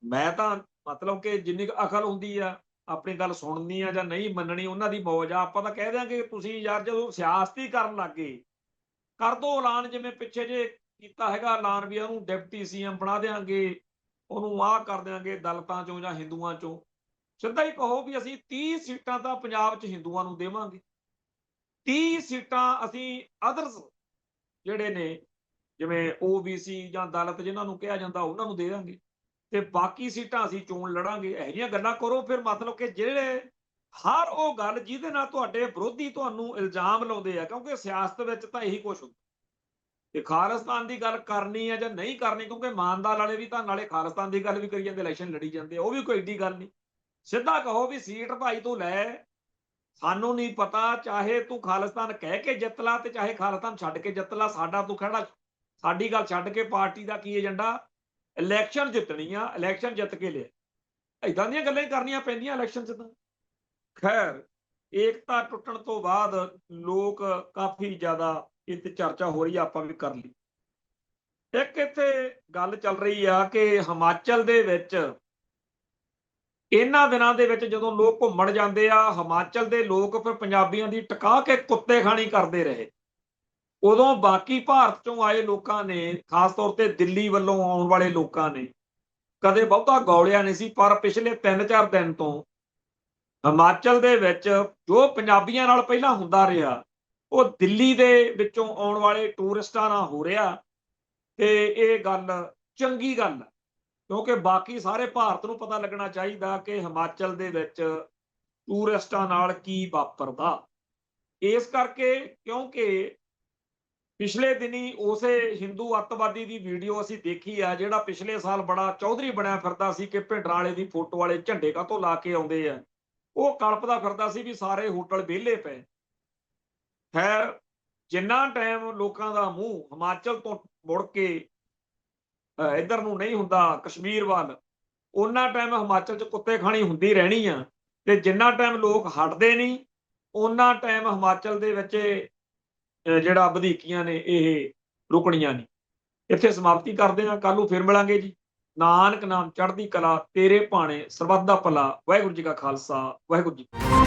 ਮੈਂ ਤਾਂ ਮਤਲਬ ਕਿ ਜਿੰਨੀ ਕੁ ਅਕਲ ਹੁੰਦੀ ਆ, ਆਪਣੀ ਗੱਲ ਸੁਣਨੀ ਆ ਜਾਂ ਨਹੀਂ ਮੰਨਣੀ ਉਹਨਾਂ ਦੀ ਮੌਜ ਆ। ਆਪਾਂ ਤਾਂ ਕਹਿ ਦਿਆਂਗੇ ਤੁਸੀਂ ਯਾਰ ਜਦੋਂ ਸਿਆਸਤੀ ਕਰਨ ਲੱਗ ਗਏ, ਕਰ ਦੋ ਐਲਾਨ, ਜਿਵੇਂ ਪਿੱਛੇ ਜੇ ਕੀਤਾ ਹੈਗਾ ਐਲਾਨ ਵੀ ਉਹਨੂੰ ਡਿਪਟੀ ਸੀਐਮ ਬਣਾ ਦਿਆਂਗੇ, ਉਹਨੂੰ ਆਹ ਕਰ ਦਿਆਂਗੇ ਦਲਿਤਾਂ ਚੋਂ ਜਾਂ ਹਿੰਦੂਆਂ ਚੋਂ। ਸਿੱਧਾ ਹੀ ਕਹੋ ਵੀ ਅਸੀਂ 30 ਸੀਟਾਂ ਤਾਂ ਪੰਜਾਬ 'ਚ ਹਿੰਦੂਆਂ ਨੂੰ ਦੇਵਾਂਗੇ, 30 ਸੀਟਾਂ ਅਸੀਂ ਅਦਰਸ ਜਿਹੜੇ ਨੇ ਜਿਵੇਂ OBC ਜਾਂ ਦਲਿਤ ਜਿਹਨਾਂ ਨੂੰ ਕਿਹਾ ਜਾਂਦਾ ਉਹਨਾਂ ਨੂੰ ਦੇ ਦਾਂਗੇ, ਤੇ ਬਾਕੀ ਸੀਟਾਂ ਅਸੀਂ ਚੋਣ ਲੜਾਂਗੇ। ਇਹੋ ਜਿਹੀਆਂ ਗੱਲਾਂ ਕਰੋ ਫਿਰ, ਮਤਲਬ ਕਿ ਜਿਹੜੇ ਹਰ ਉਹ ਗੱਲ ਜਿਹਦੇ ਨਾਲ ਤੁਹਾਡੇ ਵਿਰੋਧੀ ਤੁਹਾਨੂੰ ਇਲਜ਼ਾਮ ਲਾਉਂਦੇ ਆ, ਕਿਉਂਕਿ ਸਿਆਸਤ ਵਿੱਚ ਤਾਂ ਇਹੀ ਕੁਛ ਹੁੰਦਾ। ਤੇ ਖਾਲਿਸਤਾਨ ਦੀ ਗੱਲ ਕਰਨੀ ਹੈ ਜਾਂ ਨਹੀਂ ਕਰਨੀ, ਕਿਉਂਕਿ ਇਮਾਨਦਾਰ ਵਾਲੇ ਵੀ ਤਾਂ ਨਾਲੇ ਖਾਲਿਸਤਾਨ ਦੀ ਗੱਲ ਵੀ ਕਰੀ ਜਾਂਦੇ, ਇਲੈਕਸ਼ਨ ਲੜੀ ਜਾਂਦੇ, ਉਹ ਵੀ ਕੋਈ ਏਡੀ ਗੱਲ ਨਹੀਂ। ਸਿੱਧਾ ਕਹੋ ਵੀ ਸੀਟ ਭਾਈ ਤੂੰ ਲੈ, ਸਾਨੂੰ ਨਹੀਂ ਪਤਾ, ਚਾਹੇ ਤੂੰ ਖਾਲਿਸਤਾਨ ਕਹਿ ਕੇ ਜਿੱਤ ਲਾ ਤੇ ਚਾਹੇ ਖਾਲਿਸਤਾਨ ਛੱਡ ਕੇ ਜਿੱਤ ਲਾ, ਸਾਡਾ ਤੂੰ ਖੜਾ, ਸਾਡੀ ਗੱਲ ਛੱਡ ਕੇ ਪਾਰਟੀ ਦਾ ਕੀ ਏਜੰਡਾ, ਇਲੈਕਸ਼ਨ ਜਿੱਤਣੀ ਆ, ਇਲੈਕਸ਼ਨ ਜਿੱਤ ਕੇ ਲਿਆ। ਏਦਾਂ ਦੀਆਂ ਗੱਲਾਂ ਹੀ ਕਰਨੀਆਂ ਪੈਂਦੀਆਂ ਇਲੈਕਸ਼ਨ 'ਚ ਤਾਂ। ਖੈਰ, ਏਕਤਾ ਟੁੱਟਣ ਤੋਂ ਬਾਅਦ ਲੋਕ ਕਾਫੀ ਜ਼ਿਆਦਾ ਇਹ ਤੇ ਚਰਚਾ ਹੋ ਰਹੀ ਆ, ਆਪਾਂ ਵੀ ਕਰ ਲਈ। ਇੱਕ ਇੱਥੇ ਗੱਲ ਚੱਲ ਰਹੀ ਆ ਕਿ ਹਿਮਾਚਲ ਦੇ ਵਿੱਚ ਇਹਨਾਂ ਦਿਨਾਂ ਦੇ ਵਿੱਚ ਜਦੋਂ ਲੋਕ ਘੁੰਮਣ ਜਾਂਦੇ ਆ, ਹਿਮਾਚਲ ਦੇ ਲੋਕ ਫਿਰ ਪੰਜਾਬੀਆਂ ਦੀ ਟਿਕਾ ਕੇ ਕੁੱਤੇ ਖਾਣੀ ਕਰਦੇ ਰਹੇ। ਉਦੋਂ ਬਾਕੀ ਭਾਰਤ ਚੋਂ ਆਏ ਲੋਕਾਂ ਨੇ, ਖਾਸ ਤੌਰ ਤੇ ਦਿੱਲੀ ਵੱਲੋਂ ਆਉਣ ਵਾਲੇ ਲੋਕਾਂ ਨੇ ਕਦੇ ਬਹੁਤਾ ਗੌਲਿਆ ਨਹੀਂ ਸੀ, ਪਰ ਪਿਛਲੇ 3-4 ਦਿਨ ਤੋਂ ਹਿਮਾਚਲ ਦੇ ਵਿੱਚ ਜੋ ਪੰਜਾਬੀਆਂ ਨਾਲ ਪਹਿਲਾਂ ਹੁੰਦਾ ਰਿਹਾ, ਉਹ ਦਿੱਲੀ ਦੇ ਵਿੱਚੋਂ ਆਉਣ ਵਾਲੇ ਟੂਰਿਸਟਾਂ ਨਾਲ ਹੋ ਰਿਹਾ। ਤੇ ਇਹ ਗੱਲ ਚੰਗੀ ਗੱਲ ਹੈ, ਕਿਉਂਕਿ ਬਾਕੀ ਸਾਰੇ ਭਾਰਤ ਨੂੰ ਪਤਾ ਲੱਗਣਾ ਚਾਹੀਦਾ ਕਿ ਹਿਮਾਚਲ ਦੇ ਵਿੱਚ ਟੂਰਿਸਟਾਂ ਨਾਲ ਕੀ ਵਾਪਰਦਾ। ਇਸ ਕਰਕੇ, ਕਿਉਂਕਿ ਪਿਛਲੇ ਦਿਨੀ ਉਸੇ ਹਿੰਦੂ ਅੱਤਵਾਦੀ ਦੀ ਵੀਡੀਓ ਅਸੀਂ ਦੇਖੀ ਆ, ਜਿਹੜਾ ਪਿਛਲੇ ਸਾਲ ਬੜਾ ਚੌਧਰੀ ਬਣਿਆ ਫਿਰਦਾ ਸੀ ਕਿ ਭਿੰਡਰਾਂਵਾਲੇ ਦੀ ਫੋਟੋ ਵਾਲੇ ਝੰਡੇ ਕਾਹਤੋਂ ਲਾ ਕੇ ਆਉਂਦੇ ਆ। ਉਹ ਕਲਪਦਾ ਫਿਰਦਾ ਸੀ ਵੀ ਸਾਰੇ ਹੋਟਲ ਵਿਹਲੇ ਪਏ। ਖੈਰ, ਜਿੰਨਾ ਟਾਈਮ ਲੋਕਾਂ ਦਾ ਮੂੰਹ ਹਿਮਾਚਲ ਤੋਂ ਮੁੜ ਕੇ ਇੱਧਰ ਨੂੰ ਨਹੀਂ ਹੁੰਦਾ ਕਸ਼ਮੀਰ ਵੱਲ, ਉਹਨਾਂ ਟਾਈਮ ਹਿਮਾਚਲ 'ਚ ਕੁੱਤੇ ਖਾਣੀ ਹੁੰਦੀ ਰਹਿਣੀ ਆ। ਤੇ ਜਿੰਨਾ ਟਾਈਮ ਲੋਕ ਹਟਦੇ ਨਹੀਂ, ਉਹਨਾਂ ਟਾਈਮ ਹਿਮਾਚਲ ਦੇ ਵਿੱਚ ਜਿਹੜਾ ਵਧੀਕੀਆਂ ਨੇ ਇਹ ਰੁਕਣੀਆਂ ਨਹੀਂ। ਇੱਥੇ ਸਮਾਪਤੀ ਕਰਦੇ ਹਾਂ, ਕੱਲ ਨੂੰ ਫਿਰ ਮਿਲਾਂਗੇ ਜੀ। ਨਾਨਕ ਨਾਮ ਚੜ੍ਹਦੀ ਕਲਾ, ਤੇਰੇ ਭਾਣੇ ਸਰਬੱਤ ਦਾ ਭਲਾ। ਵਾਹਿਗੁਰੂ ਜੀ ਕਾ ਖਾਲਸਾ, ਵਾਹਿਗੁਰੂ ਜੀ ਕੀ ਫਤਿਹ।